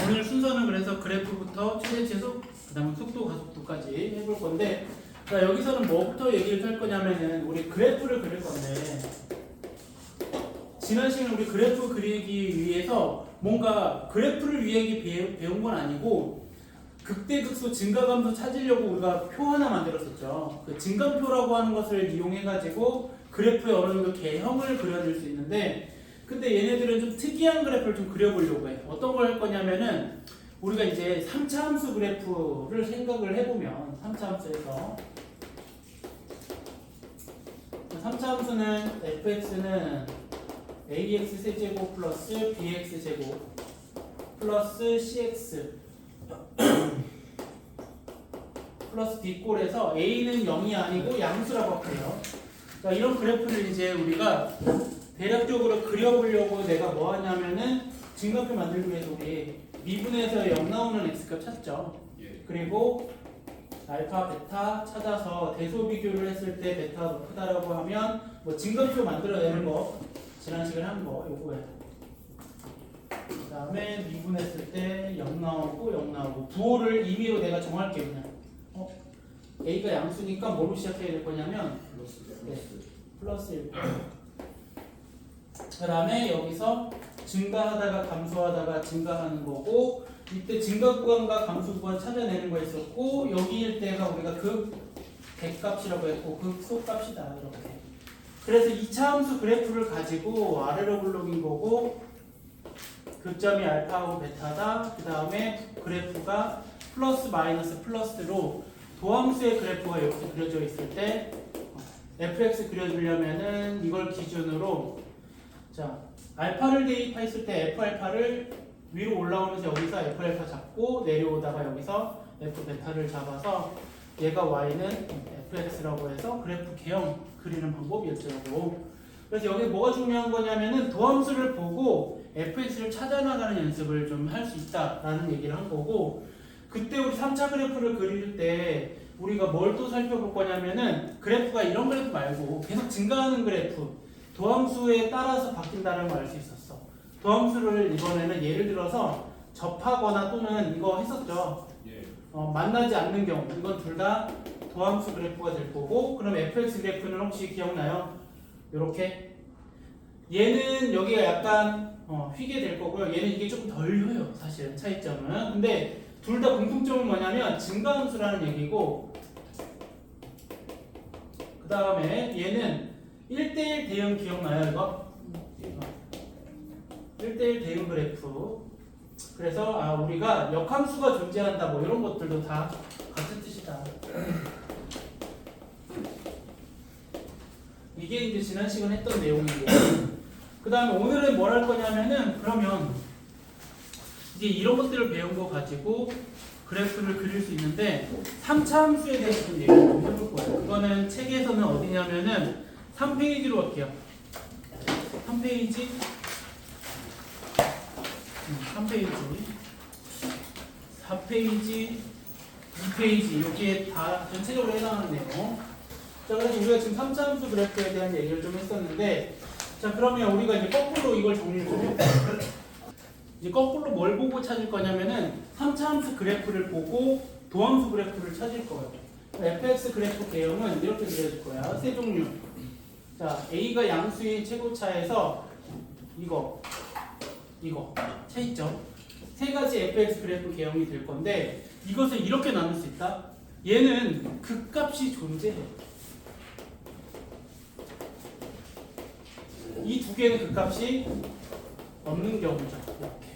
오늘 순서는 그래서 그래프부터 최대치에서 그 다음에 속도, 가속도까지 해볼 건데, 자, 여기서는 뭐부터 얘기를 할 거냐면은 우리 그래프를 그릴 건데, 지난 시간에 우리 그래프 그리기 위해서 뭔가 그래프를 위해 배운 건 아니고 극대극소 증가감소 찾으려고 우리가 표 하나 만들었었죠. 그 증감표라고 하는 것을 이용해가지고 그래프의 어느 정도 개형을 그려줄 수 있는데, 근데 얘네들은 좀 특이한 그래프를 좀 그려보려고 해. 어떤 걸 할 거냐면은 우리가 이제 3차 함수 그래프를 생각을 해보면 3차 함수에서 3차 함수는 fx는 ax 세제곱 플러스 bx 제곱 플러스 cx 플러스 b꼴에서 a는 0이 아니고 양수라고 할게요. 자, 이런 그래프를 이제 우리가 대략적으로 그려보려고 내가 뭐 하냐면은 증가표 만들기 위해서 우리 미분에서 0 나오는 x값 찾죠. 그리고 알파, 베타 찾아서 대소 비교를 했을 때 베타가 더 크다라고 하면 뭐 증가표 만들어내는 거 지난 시간에 한 거 요거예요. 그 다음에 미분했을 때 0 나오고 0 나오고 부호를 임의로 내가 정할게요. 그냥 a가 양수니까 뭐로 시작해야 될 거냐면 플러스 1. 그 다음에 여기서 증가하다가 감소하다가 증가하는 거고, 이때 증가 구간과 감소 구간 찾아내는 거 있었고, 여기일 때가 우리가 극대값이라고 했고 극소값이다 이렇게. 그래서 2차 함수 그래프를 가지고 아래로 블록인 거고, 교점이 알파하고 베타다. 그 다음에 그래프가 플러스 마이너스 플러스로 도함수의 그래프가 이렇게 그려져 있을 때 fx 그려주려면은 이걸 기준으로, 자, 알파를 대입했을 때 f알파를 위로 올라오면서 여기서 f알파 잡고 내려오다가 여기서 f베타를 잡아서 얘가 y는 fx라고 해서 그래프 개형 그리는 방법이었죠. 그래서 여기 뭐가 중요한 거냐면은 도함수를 보고 fx를 찾아나가는 연습을 좀 할 수 있다라는 얘기를 한 거고, 그때 우리 3차 그래프를 그릴 때 우리가 뭘 또 살펴볼 거냐면은 그래프가 이런 그래프 말고 계속 증가하는 그래프, 도함수에 따라서 바뀐다는 걸 알 수 있었어. 도함수를 이번에는 예를 들어서 접하거나 또는 이거 했었죠. 만나지 않는 경우, 이건 둘 다 도함수 그래프가 될 거고, 그럼 fx 그래프는 혹시 기억나요? 요렇게 얘는 여기가 약간 휘게 될 거고요. 얘는 이게 조금 덜 휘어요, 사실 차이점은. 근데 둘 다 공통점은 뭐냐면 증가함수라는 얘기고, 그 다음에 얘는 1대1 대응 기억나요, 이거? 1대1 대응 그래프. 그래서 우리가 역함수가 존재한다, 뭐 이런 것들도 다 같은 뜻이다. 이게 이제 지난 시간 했던 내용이고, 그 다음에 오늘은 뭘 할 거냐면은, 그러면 이제 이런 것들을 배운 거 가지고 그래프를 그릴 수 있는데 3차 함수에 대해서 좀 얘기를 좀 해볼 거예요. 그거는 책에서는 어디냐면은 3페이지로 갈게요. 3페이지 3페이지 4페이지 2페이지 여기에 다 전체적으로 해당하는 내용. 자, 그래서 우리가 지금 3차 함수 그래프에 대한 얘기를 좀 했었는데, 자, 그러면 우리가 이제 거꾸로 이걸 정리를 좀 해볼게요. 이제 거꾸로 뭘 보고 찾을 거냐면은 3차 함수 그래프를 보고 도함수 그래프를 찾을 거예요. fx 그래프 개형은 이렇게 그려질 거야. 세 종류. 자, a가 양수인 최고차에서 이거 차이점. 세 가지 fx 그래프 개형이 될 건데, 이것을 이렇게 나눌 수 있다. 얘는 극값이 존재해. 이 두 개는 극값이 없는 경우죠. 이렇게.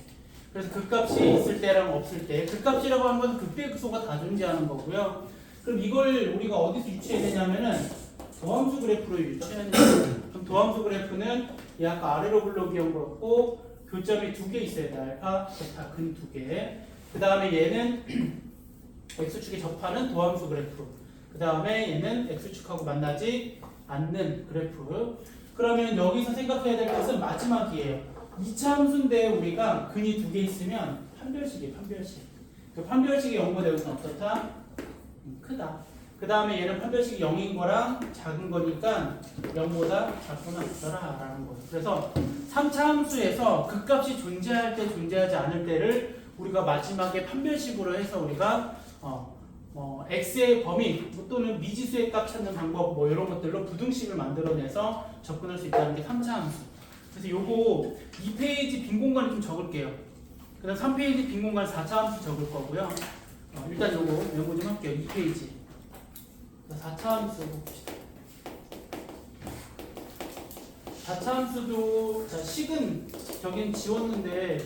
그래서 극값이 있을 때랑 없을 때, 극값이라고 하는 것은 극대극소가 다 존재하는 거고요. 그럼 이걸 우리가 어디서 유추해야 되냐면은 도함수 그래프로 유추해야 되는. 그럼 도함수 그래프는 아까 아래로 블록이온 거고, 교점이 두 개 있어야 돼. 알파, 베타 근 두 개. 그 다음에 얘는 x축에 접하는 도함수 그래프. 그 다음에 얘는 x축하고 만나지 않는 그래프. 그러면 여기서 생각해야 될 것은 마지막이에요. 2차 함수인데 우리가 근이 두 개 있으면 판별식이에요. 판별식. 그 판별식의 연고대우는 어떻다? 크다. 그 다음에 얘는 판별식이 0인 거랑 작은 거니까 0보다 작거나 같더라 라는 거예요. 그래서 3차 함수에서 극값이 존재할 때 존재하지 않을 때를 우리가 마지막에 판별식으로 해서 우리가 x의 범위 또는 미지수의 값 찾는 방법 뭐 이런 것들로 부등식을 만들어내서 접근할 수 있다는 게 3차 함수. 그래서 요거 2페이지 빈 공간에 좀 적을게요. 그다음 3페이지 빈 공간 4차 함수 적을 거고요. 일단 요거 메모 좀 할게요. 2페이지 4차 함수 봅시다. 4차 함수도 식은 저긴 지웠는데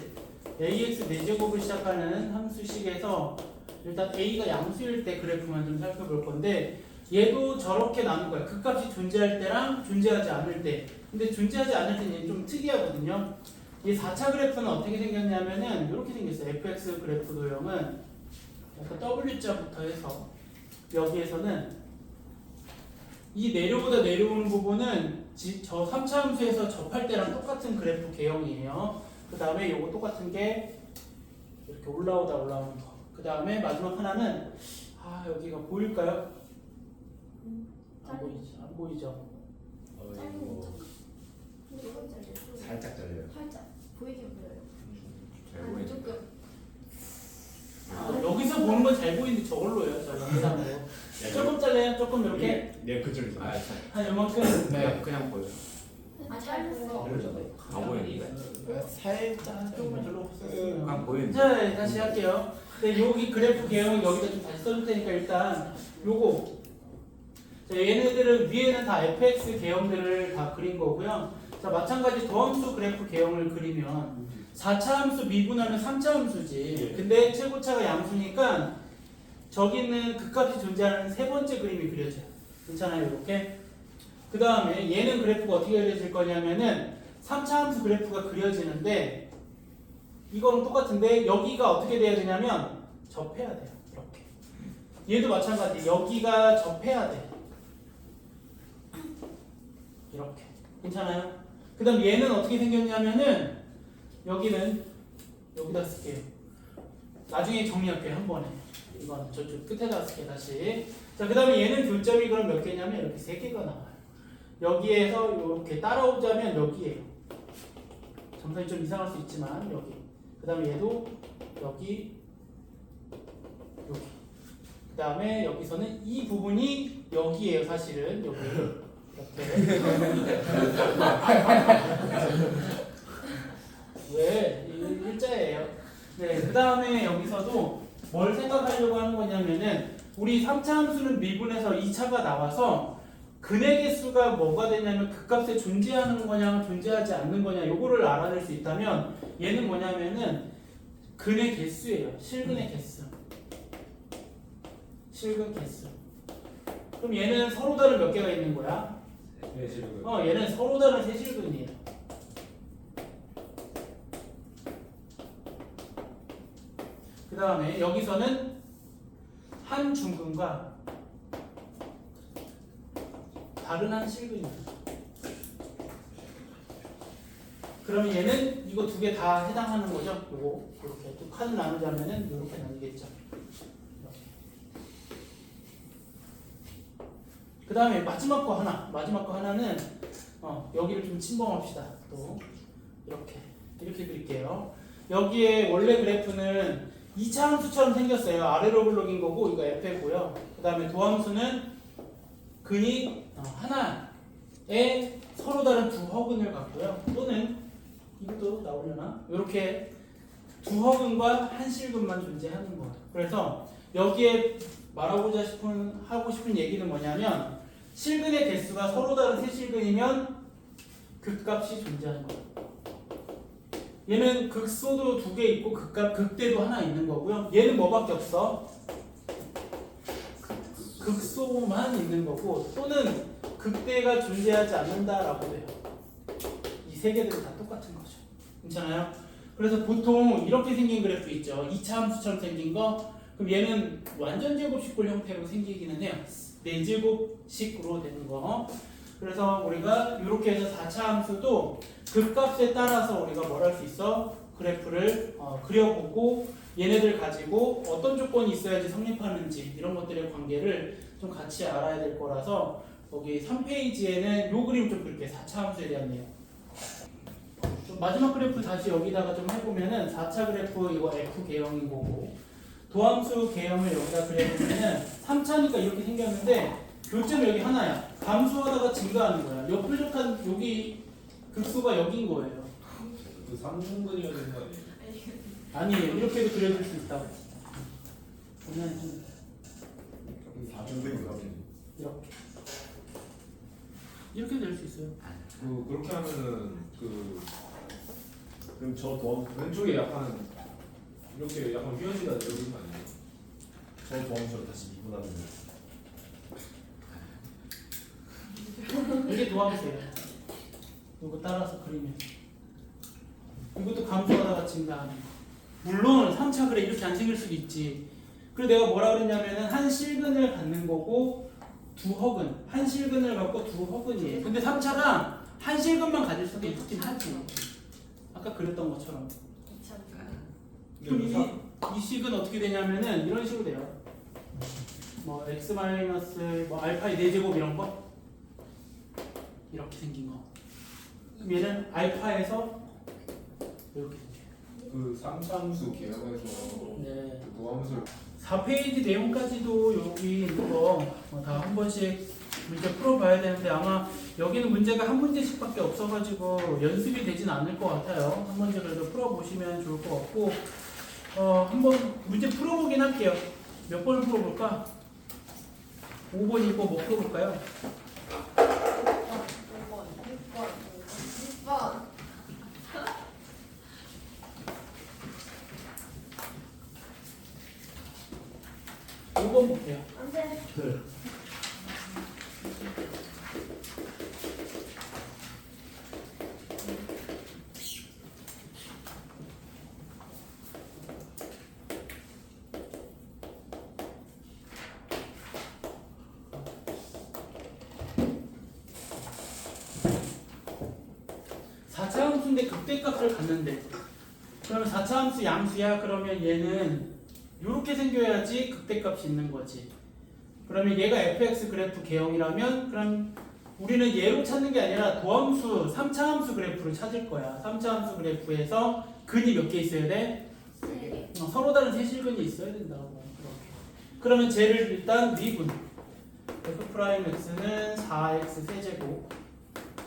ax 4제곱을 시작하는 함수식에서 일단 a가 양수일 때 그래프만 좀 살펴볼 건데 얘도 저렇게 나눈 거야. 극값이 존재할 때랑 존재하지 않을 때. 근데 존재하지 않을 때는 얘는 좀 특이하거든요. 이 4차 그래프는 어떻게 생겼냐면은 이렇게 생겼어요. fx 그래프 도형은 약간 w자부터 해서 여기에서는 이 내려보다 내려오는 부분은 저 3차 함수에서 접할 때랑 똑같은 그래프 개형이에요. 그 다음에 요거 똑같은 게 이렇게 올라오는 거. 그 다음에 마지막 하나는 여기가 보일까요? 안 보이죠? 살짝 잘려요. 살짝 보이긴 보여요. 잘 아니, 보이죠? 조금. 여기서 보는 건 잘 보이는데 저걸로요. 저 영상으로. 조금 잘라요? 조금 이렇게? 네, 그쪽에서. 한 요만큼? 네, 그냥 보여요. 아, 잘렸어. 안 보이는데? 살짝 좀 별로 없었어요. 안 보이는데? 자, 다시 할게요. 근데 여기 그래프 개형은 여기다 좀 다시 써줄 테니까 일단 요거. 자, 얘네들은 위에는 다 fx 개형들을 다 그린 거고요. 자, 마찬가지 도함수 그래프 개형을 그리면 4차 함수 미분하면 3차 함수지. 근데 최고차가 양수니까 저기는 극값이 존재하는 세 번째 그림이 그려져요. 괜찮아요, 이렇게? 그 다음에 얘는 그래프가 어떻게 그려질 거냐면은 3차 함수 그래프가 그려지는데 이거는 똑같은데 여기가 어떻게 돼야 되냐면 접해야 돼요. 이렇게. 얘도 마찬가지. 여기가 접해야 돼. 이렇게. 괜찮아요? 그 다음 얘는 어떻게 생겼냐면은 여기는 여기다 쓸게요. 나중에 정리할게요. 한 번에. 이건 저쪽 끝에다 쓸게요. 다시. 자, 그 다음에 얘는 교점이 그럼 몇 개냐면 이렇게 3개가 나와요. 여기에서 이렇게 따라오자면 여기에요. 점선이 좀 이상할 수 있지만 여기. 그 다음에 얘도 여기. 그 다음에 여기서는 이 부분이 여기에요. 사실은 여기. 이렇게. 왜? 일자예요. 네, 그 다음에 여기서도 뭘 생각하려고 하는 거냐면은 우리 3차 함수는 미분해서 2차가 나와서 근의 개수가 뭐가 되냐면 극값에 존재하는 거냐 존재하지 않는 거냐 요거를 알아낼 수 있다면 얘는 뭐냐면은 근의 개수예요. 실근의 개수. 실근 개수. 그럼 얘는 서로 다른 몇 개가 있는 거야? 네, 지금. 얘는 서로 다른 세실근이에요. 그 다음에 여기서는 한 중근과 다른 한 실근입니다. 그러면 얘는 이거 두 개 다 해당하는 거죠? 요거 이렇게 또 칸을 나누자면은 이렇게 나뉘겠죠. 그 다음에 마지막 거 하나는 여기를 좀 침범합시다. 또 이렇게 그릴게요. 여기에 원래 그래프는 2차 함수처럼 생겼어요. 아래로 블록인 거고 이거 f고요. 그 다음에 도함수는 근이 하나에 서로 다른 두 허근을 갖고요. 또는 이것도 나오려나? 이렇게 두 허근과 한 실근만 존재하는 거예요. 그래서 여기에 하고 싶은 얘기는 뭐냐면 실근의 개수가 서로 다른 세 실근이면 극값이 존재하는 거예요. 얘는 극소도 두 개 있고 극대도 하나 있는 거고요. 얘는 뭐밖에 없어? 극소만 있는 거고 또는 극대가 존재하지 않는다라고 돼요. 이 세 개들은 다 똑같은 거죠. 괜찮아요? 그래서 보통 이렇게 생긴 그래프 있죠. 2차 함수처럼 생긴 거. 그럼 얘는 완전 제곱식골 형태로 생기기는 해요. 4제곱식으로 되는 거. 그래서 우리가 이렇게 해서 4차 함수도 극값에 따라서 우리가 뭘 할 수 있어? 그래프를 그려보고 얘네들 가지고 어떤 조건이 있어야지 성립하는지 이런 것들의 관계를 좀 같이 알아야 될 거라서 거기 3페이지에는 요 그림 좀 그릴게요. 4차 함수에 대한 내용. 좀 마지막 그래프 다시 여기다가 좀 해보면은 4차 그래프 이거 F 개형인 거고 도함수 개형을 여기다 그려보면은 3차니까 이렇게 생겼는데 교점 여기 하나야. 감소하다가 증가하는 거야. 옆뾰족한 여기 극소가 여기인 거예요. 그 3중분이어야 되는 거 아니에요? 아니에요. 이렇게도 그려줄 수 있다고. 그러면 좀 4중대로 가면 이렇게 이렇게 될 수 있어요. 그렇게 하면은 그럼 저 도함수 왼쪽에 약간 이렇게 약간 휘어지다 내려오는 거 아니에요? 저 도함수를 다시 미분하면 이게 도함수예요. 이거 따라서 그리면 이것도 감소하다가 증가하는 거. 물론 3차 그래 이렇게 안 생길 수도 있지. 그리고 내가 뭐라 그랬냐면은 한 실근을 갖는 거고 두 허근. 한 실근을 갖고 두 허근이에요. 근데 3차랑 한 실근만 가질 수도 있긴 하지. 아까 그랬던 것처럼. 그럼 이 식은 어떻게 되냐면은 이런 식으로 돼요. 뭐 x 마이너스 뭐 알파의 4제곱 이런 거 이렇게 생긴 거. 그럼 얘는 알파에서 이렇게 생겨요. 그 3차함수 개혁에서 네. 그 도함수를 4페이지 내용까지도 여기 있는 거 다 한 번씩 문제 풀어봐야 되는데 아마 여기는 문제가 한 문제씩밖에 없어가지고 연습이 되진 않을 것 같아요. 한 문제 그래도 풀어보시면 좋을 것 같고 한번 문제 풀어보긴 할게요. 몇 번을 풀어볼까? 5번, 2번 뭐 풀어볼까요? 6번. 5번 볼게요. 안 돼. 사차 함수인데 극대값을 갖는데 그러면 4차 함수 양수야. 그러면 얘는 이렇게 생겨야지 극대값이 있는 거지. 그러면 얘가 fx 그래프 개형이라면 그럼 우리는 얘로 찾는 게 아니라 도함수 3차 함수 그래프를 찾을 거야. 3차 함수 그래프에서 근이 몇 개 있어야 돼? 3개. 서로 다른 세실근이 있어야 된다고. 그렇게. 그러면 쟤를 일단 미분 f'x는 4x 세제곱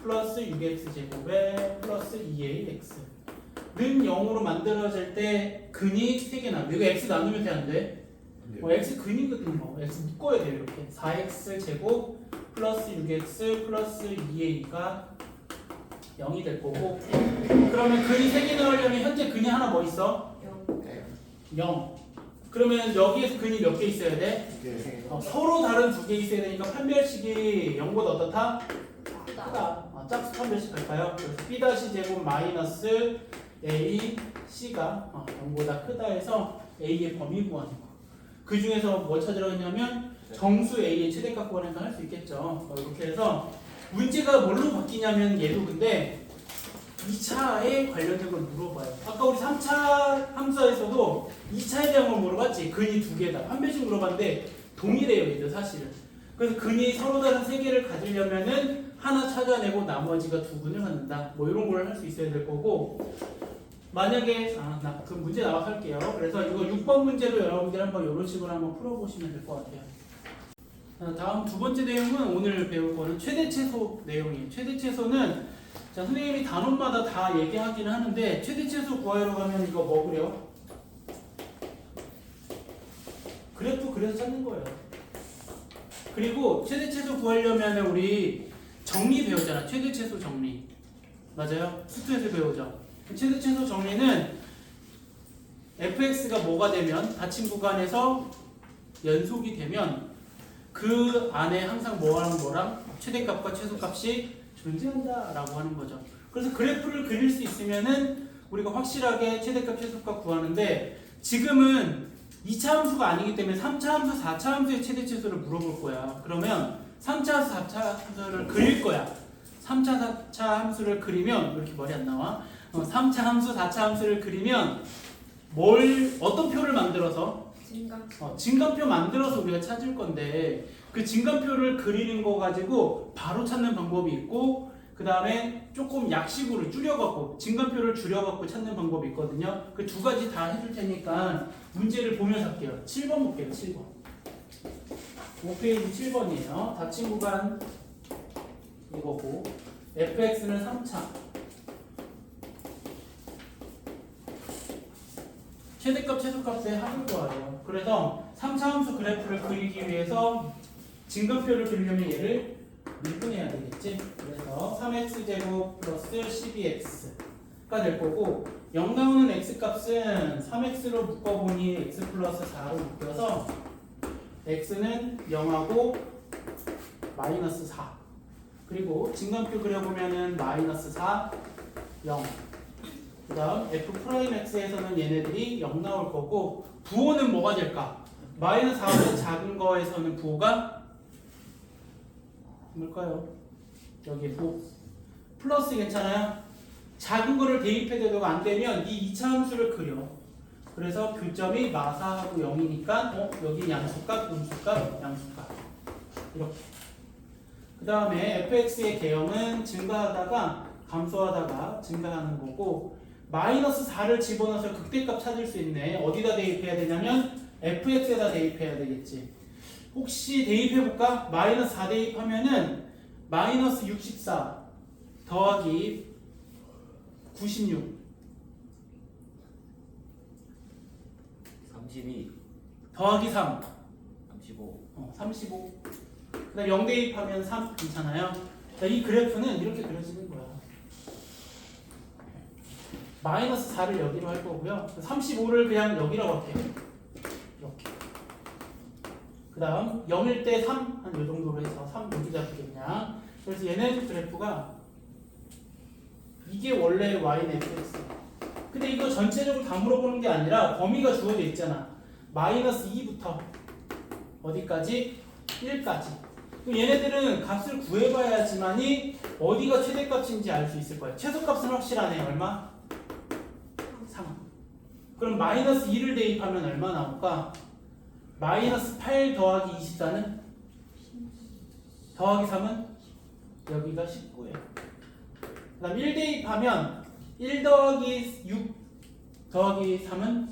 플러스 6x 제곱에 플러스 2ax 는 0으로 만들어질 때 근이 3개 나와. 이거 x 나누면 돼 안 돼? x 근이거든 뭐. x 묶어야 돼요 이렇게. 4x 제곱 플러스 6x 플러스 2a가 0이 될 거고. 그러면 근이 3개 나오려면 현재 근이 하나 뭐 있어? 0. 그러면 여기에서 근이 몇 개 있어야 돼? 서로 다른 두 개 있어야 되니까 판별식이 0보다 어떻다? 크다. 짝수 판별식 할까요? 그래서 b 다시 제곱 마이너스 a c가 0보다 크다 해서 a의 범위 구하는 거. 그 중에서 뭘 찾으라고 했냐면 정수 a의 최대값 구하는 할 수 있겠죠. 이렇게 해서 문제가 뭘로 바뀌냐면 얘도 근데 2차에 관련된 걸 물어봐요. 아까 우리 3차 함수에서도 2차에 대한 걸 물어봤지. 근이 두 개다. 판별식 물어봤는데 동일해요 얘도 사실은. 그래서 근이 서로 다른 세 개를 가지려면은 하나 찾아내고 나머지가 두 근을 갖는다. 뭐 이런 걸 할 수 있어야 될 거고. 만약에 나 그 문제 나와서 할게요. 그래서 이거 6번 문제도 여러분들 한번 이런 식으로 한번 풀어보시면 될 것 같아요. 다음 두 번째 내용은 오늘 배울 거는 최대 최소 내용이에요. 최대 최소는 자 선생님이 단원마다 다 얘기하기는 하는데 최대 최소 구하러 가면 이거 뭐 그래요? 그래프 그려서 찾는 거예요. 그리고 최대 최소 구하려면 우리 정리 배우잖아. 최대 최소 정리. 맞아요? 수투에서 배우죠. 최대 최소 정리는 fx가 뭐가 되면 닫힌 구간에서 연속이 되면 그 안에 항상 뭐랑 최대값과 최소값이 존재한다 라고 하는 거죠. 그래서 그래프를 그릴 수 있으면은 우리가 확실하게 최대값 최소값 구하는데 지금은 2차 함수가 아니기 때문에 3차 함수 4차 함수의 최대 최소를 물어볼 거야. 그러면 3차 함수 4차 함수를 그릴 거야. 3차 4차 함수를 그리면 이렇게 머리 안 나와. 3차 함수 4차 함수를 그리면 어떤 표를 만들어서 진간표 만들어서 우리가 찾을 건데 그 진간표를 그리는 거 가지고 바로 찾는 방법이 있고 그 다음에 조금 약식으로 줄여갖고 증가표를 줄여갖고 찾는 방법이 있거든요. 그 두 가지 다 해줄 테니까 문제를 보면서 할게요. 7번 볼게요. 7번. 5페이지 7번이에요. 닫힌 구간 이거고 fx는 3차 최대값 최소값의 합을 구하래요. 그래서 3차 함수 그래프를 그리기 위해서 증가표를 그리려면 얘를 밀분해야 되겠지. 그래서 3x제곱 플러스 12x가 될 거고 0 나오는 x값은 3x로 묶어보니 x 플러스 4로 묶여서 x는 0하고 마이너스 4 그리고 증가표 그려보면은 마이너스 4, 0 그 다음 f'x에서는 얘네들이 0 나올 거고 부호는 뭐가 될까? 마이너스 4보다 작은 거에서는 부호가 뭘까요? 여기 부호 플러스 괜찮아요? 작은 거를 대입해도 안 되면 이 2차 함수를 그려. 그래서 교점이 마사하고 0이니까 여기 양수값, 음수값, 양수값 이렇게. 그 다음에 fx의 개형은 증가하다가 감소하다가 증가하는 거고 마이너스 4를 집어넣어서 극대값 찾을 수 있네. 어디다 대입해야 되냐면 fx에다 대입해야 되겠지. 혹시 대입해볼까? 마이너스 4 대입하면은 마이너스 64 더하기 96 32 더하기 3 35 35 그다음 0 대입하면 3 괜찮아요? 자, 이 그래프는 이렇게 그려지는 거야. 마이너스 4를 여기로 할 거고요. 35를 그냥 여기라고 할게요. 이렇게. 그 다음 0일 때 3 한 요 정도로 해서 3 여기 잡겠냐. 그래서 얘네 그래프가 이게 원래 y는 fx. 근데 이거 전체적으로 다 물어보는 게 아니라 범위가 주어져 있잖아. 마이너스 2부터 어디까지? 1까지. 얘네들은 값을 구해봐야지만이 어디가 최대값인지 알 수 있을 거야. 최소값은 확실하네. 얼마? 3. 그럼 마이너스 2를 대입하면 얼마 나올까? 마이너스 8 더하기 24는? 더하기 3은? 여기가 19예요. 그 다음 1 대입하면 1 더하기 6 더하기 3은?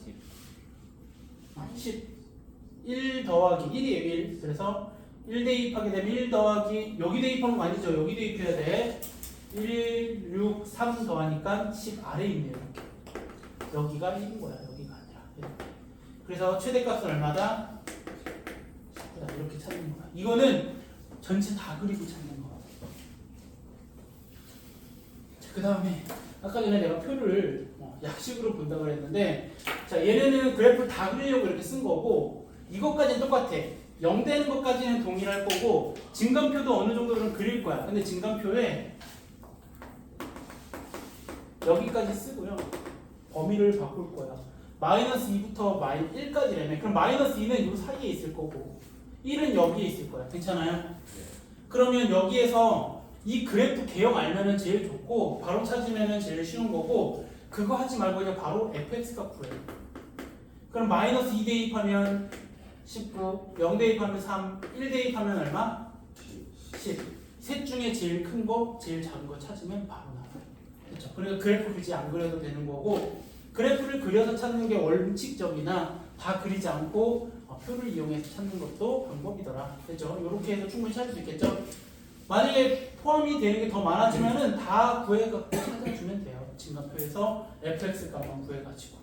10. 1 더하기 1이에요. 1. 그래서 1 대입하게 되면 1 더하기 여기 대입한 거 아니죠. 여기 대입해야 돼. 1, 6, 3 더하니까 10 아래에 있네요. 이렇게. 여기가 1인 거야. 여기가 아니라. 이렇게. 그래서 최대값은 얼마다? 19다. 이렇게 찾는 거야. 이거는 전체 다 그리고 찾는 거야. 그 다음에 아까 전에 내가 표를 약식으로 본다고 그랬는데 자 얘네는 그래프를 다 그리려고 이렇게 쓴 거고 이것까지는 똑같아. 0 되는 것까지는 동일할 거고 증감표도 어느 정도는 그릴 거야. 근데 증감표에 여기까지 쓰고요. 범위를 바꿀 거야. 마이너스 2부터 1까지라며. 그럼 마이너스 2는 이 사이에 있을 거고 1은 여기에 있을 거야. 괜찮아요? 그러면 여기에서 이 그래프 개형 알면은 제일 좋고 바로 찾으면은 제일 쉬운 거고 그거 하지 말고 그냥 바로 fx가 구해. 그럼 마이너스 2 대입하면 19, 0 대입하면 3, 1 대입하면 얼마? 10. 셋 중에 제일 큰 거, 제일 작은 거 찾으면 바로 나와요. 그렇죠? 그러니까 그래프 굳이 안 그려도 되는 거고 그래프를 그려서 찾는 게 원칙적이나 다 그리지 않고 표를 이용해서 찾는 것도 방법이더라. 그렇죠? 이렇게 해서 충분히 찾을 수 있겠죠? 만약에 포함이 되는 게 더 많아지면은 다 구해갖고 찾아주면 돼요. 증가표에서 fx 값만 구해가지고.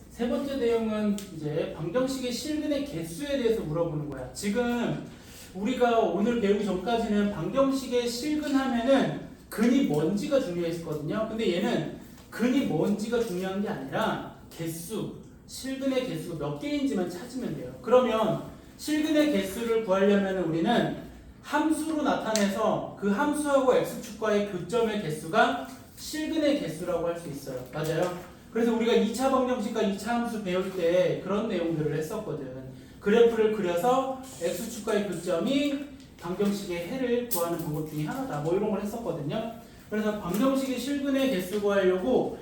세 번째 내용은 이제 방정식의 실근의 개수에 대해서 물어보는 거야. 지금 우리가 오늘 배우기 전까지는 방정식의 실근하면은 근이 뭔지가 중요했거든요. 근데 얘는 근이 뭔지가 중요한 게 아니라 개수, 실근의 개수가 몇 개인지만 찾으면 돼요. 그러면 실근의 개수를 구하려면 우리는 함수로 나타내서 그 함수하고 x축과의 교점의 개수가 실근의 개수라고 할 수 있어요. 맞아요? 그래서 우리가 2차 방정식과 2차 함수 배울 때 그런 내용들을 했었거든. 그래프를 그려서 x축과의 교점이 방정식의 해를 구하는 방법 중에 하나다. 뭐 이런 걸 했었거든요. 그래서 방정식의 실근의 개수 구하려고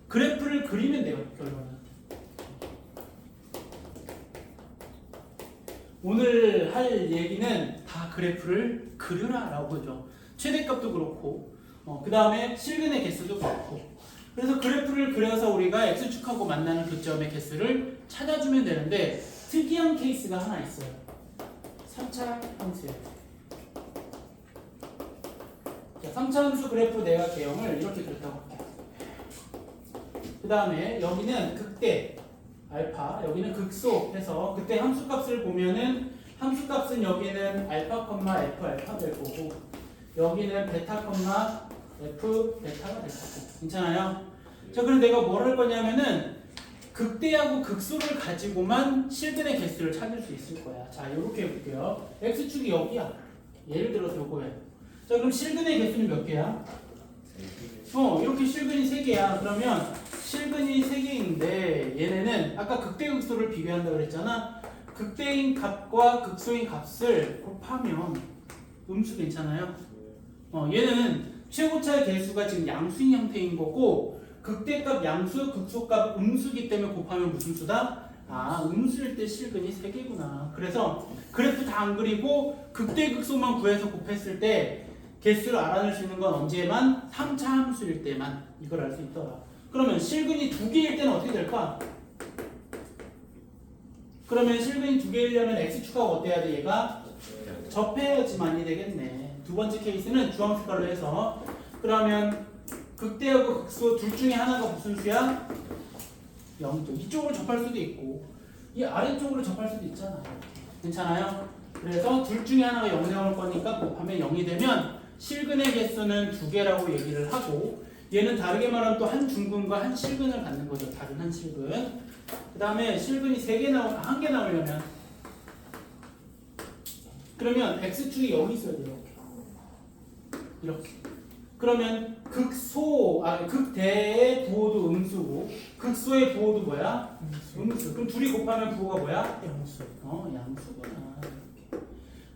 그래프를 그리면 돼요. 결론은. 오늘 할 얘기는 다 그래프를 그려라 라고 하죠. 최대값도 그렇고 그 다음에 실근의 개수도 그렇고 그래서 그래프를 그려서 우리가 x축하고 만나는 교점의 개수를 찾아주면 되는데 특이한 케이스가 하나 있어요. 3차 함수예요. 자, 3차 함수 그래프 내가 개형을 이렇게 그렸다고 할게요. 그 다음에 여기는 극대 알파, 여기는 극소 해서 그때 함수값을 보면은 함수값은 여기는 알파, F 알파 될 거고 여기는 베타, F 베타가 될 거고 괜찮아요? 자 그럼 내가 뭘 할 거냐면은 극대하고 극소를 가지고만 실근의 개수를 찾을 수 있을 거야. 자 이렇게 해볼게요. x축이 여기야. 예를 들어서 요거예요. 자 그럼 실근의 개수는 몇 개야? 이렇게 실근이 3개야. 그러면 실근이 3개인데 얘네는 아까 극대 극소를 비교한다 그랬잖아. 극대인 값과 극소인 값을 곱하면 음수 괜찮아요? 얘는 최고차의 개수가 지금 양수인 형태인 거고 극대값 양수, 극소값 음수기 때문에 곱하면 무슨 수다? 음수일 때 실근이 3개구나. 그래서 그래프 다 안 그리고 극대 극소만 구해서 곱했을 때 개수를 알아낼 수 있는 건 언제만? 3차 함수일 때만 이걸 알 수 있더라. 그러면 실근이 2개일 때는 어떻게 될까? 그러면 실근이 2개이려면 x축하고 어때야 돼? 얘가 접해야지만이 되겠네. 두 번째 케이스는 주황 색깔로 해서 그러면 극대하고 극소 둘 중에 하나가 무슨 수야? 0도. 이쪽으로 접할 수도 있고 이 아래쪽으로 접할 수도 있잖아. 괜찮아요? 그래서 둘 중에 하나가 0 나올 거니까 곱하면 0이 되면 실근의 개수는 2개라고 얘기를 하고 얘는 다르게 말하면 또 한 중근과 한 실근을 갖는 거죠. 다른 한 실근. 그 다음에 실근이 1개 나오려면 그러면 x축이 여기 있어야 돼요. 이렇게. 그러면 극대의 부호도 음수고 극소의 부호도 뭐야? 음수. 그럼 둘이 곱하면 부호가 뭐야? 양수. 양수구나. 이렇게.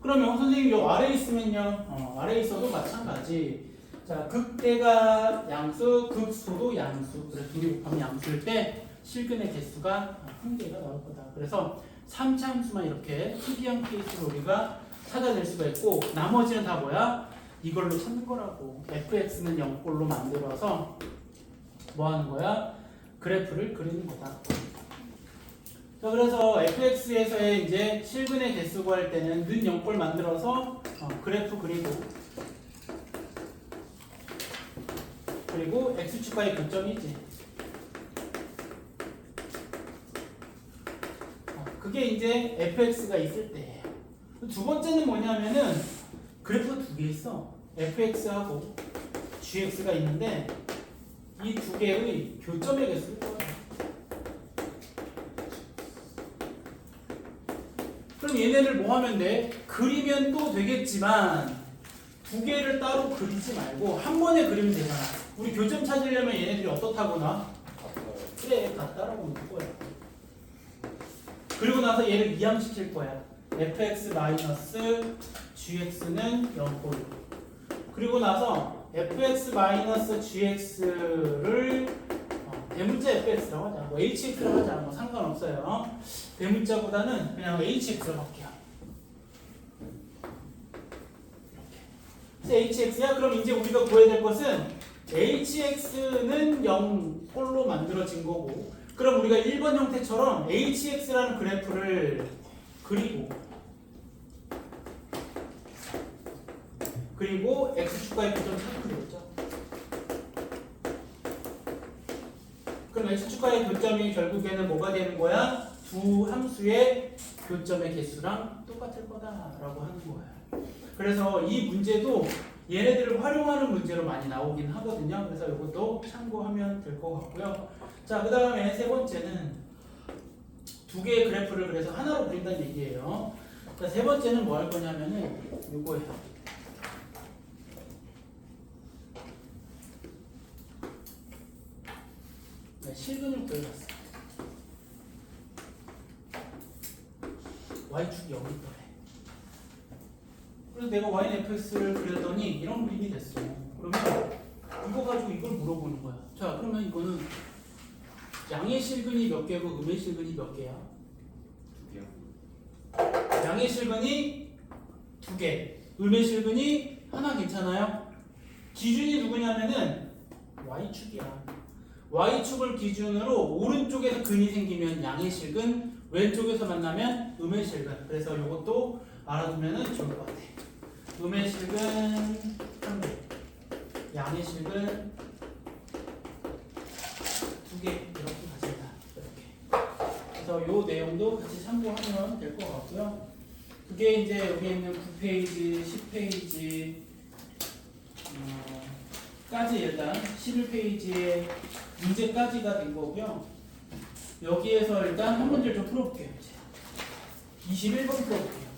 그러면 선생님 요 아래에 있으면요. 아래에 있어도 마찬가지. 자, 극대가 양수, 극소도 양수. 그래서 둘이 곱하면 양수일 때 실근의 개수가 1개가 나올 거다. 그래서 3차 함수만 이렇게 특이한 케이스로 우리가 찾아낼 수가 있고 나머지는 다 뭐야? 이걸로 찾는 거라고. fx는 0꼴로 만들어서 뭐 하는 거야? 그래프를 그리는 거다. 자, 그래서 fx에서의 이제 실근의 개수 구할 때는 는 0꼴 만들어서 그래프 그리고 x축과의 교점이지. 그게 이제 fx가 있을 때예요. 두 번째는 뭐냐면은 그래프가 2개 있어. fx하고 gx가 있는데 이 2개의 교점의 개수를 써요. 그럼 얘네를 뭐 하면 돼? 그리면 또 되겠지만 2개를 따로 그리지 말고 한 번에 그리면 되잖아. 우리 교점 찾으려면 얘네들이 어떻다고 나? 그래, 같다라고 놓을 거야. 그리고 나서 얘를 이항시킬 거야. fx-gx는 0꼴. 그리고 나서 fx-gx를 대문자 fx라고 하자. 뭐 hx라고 하자. 뭐 상관없어요. 대문자보다는 그냥 hx라고 할게요. 이렇게. hx야? 그럼 이제 우리가 구해야 될 것은 hx는 0꼴로 만들어진 거고 그럼 우리가 1번 형태처럼 hx라는 그래프를 그리고 x축과의 교점 찾으려죠. 그럼 x축과의 교점이 결국에는 뭐가 되는 거야? 두 함수의 교점의 개수랑 똑같을 거다라고 하는 거야. 그래서 이 문제도 얘네들을 활용하는 문제로 많이 나오긴 하거든요. 그래서 이것도 참고하면 될 것 같고요. 자, 그 다음에 세 번째는 2개의 그래프를 그래서 하나로 그린다는 얘기예요. 자, 세 번째는 뭐 할 거냐면은 요거예요. 실근을 구해봤어. y축이 여기 있더래. 그래서 내가 y는 fx를 그렸더니 이런 그림이 됐어. 그러면 이거 가지고 이걸 물어보는 거야. 자, 그러면 이거는 양의 실근이 몇 개고 음의 실근이 몇 개야? 2개요. 양의 실근이 2개, 음의 실근이 하나 괜찮아요? 기준이 누구냐면은 y축이야. y축을 기준으로 오른쪽에서 근이 생기면 양의 실근, 왼쪽에서 만나면 음의 실근. 그래서 이것도 알아두면 좋을 것 같아. 음의 실근 3개, 양의 실근 2개 이렇게 가진다. 이렇게. 그래서 요 내용도 같이 참고하면 될 것 같고요. 그게 이제 여기 있는 9페이지, 10페이지 까지 일단 11페이지의 문제까지가 된 거고요. 여기에서 일단 한 문제를 좀 풀어볼게요. 이제 21번 풀어볼게요.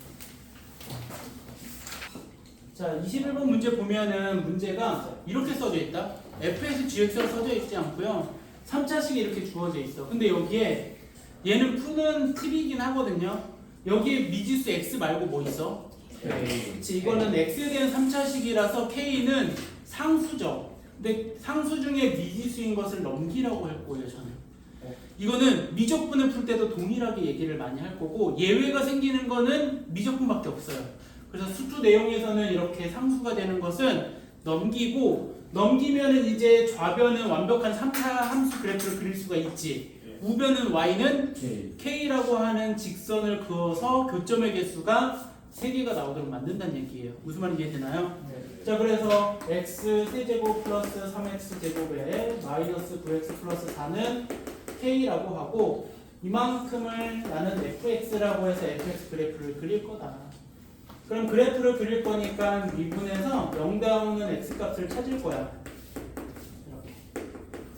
자, 21번 문제 보면은 문제가 이렇게 써져 있다. fx, gx가 써져 있지 않고요. 3차식이 이렇게 주어져 있어. 근데 여기에 얘는 푸는 팁이긴 하거든요. 여기에 미지수 x 말고 뭐 있어? 그치, 이거는 x에 대한 3차식이라서 k는 상수죠. 근데 상수 중에 미지수인 것을 넘기라고 할 거예요, 저는. 이거는 미적분을 풀 때도 동일하게 얘기를 많이 할 거고 예외가 생기는 거는 미적분밖에 없어요. 그래서 수투 내용에서는 이렇게 상수가 되는 것은 넘기면은 이제 좌변은 완벽한 3차 함수 그래프를 그릴 수가 있지. 우변은 y는 k라고 하는 직선을 그어서 교점의 개수가 3개가 나오도록 만든다는 얘기예요. 무슨 말인지 이해되나요? 자, 그래서 x 세제곱 플러스 3x 제곱에 마이너스 9x 플러스 4는 k라고 하고 이만큼을 나는 fx라고 해서 fx 그래프를 그릴 거다. 그럼 그래프를 그릴 거니까 미분에서 0 나오는 x 값을 찾을 거야. 이렇게.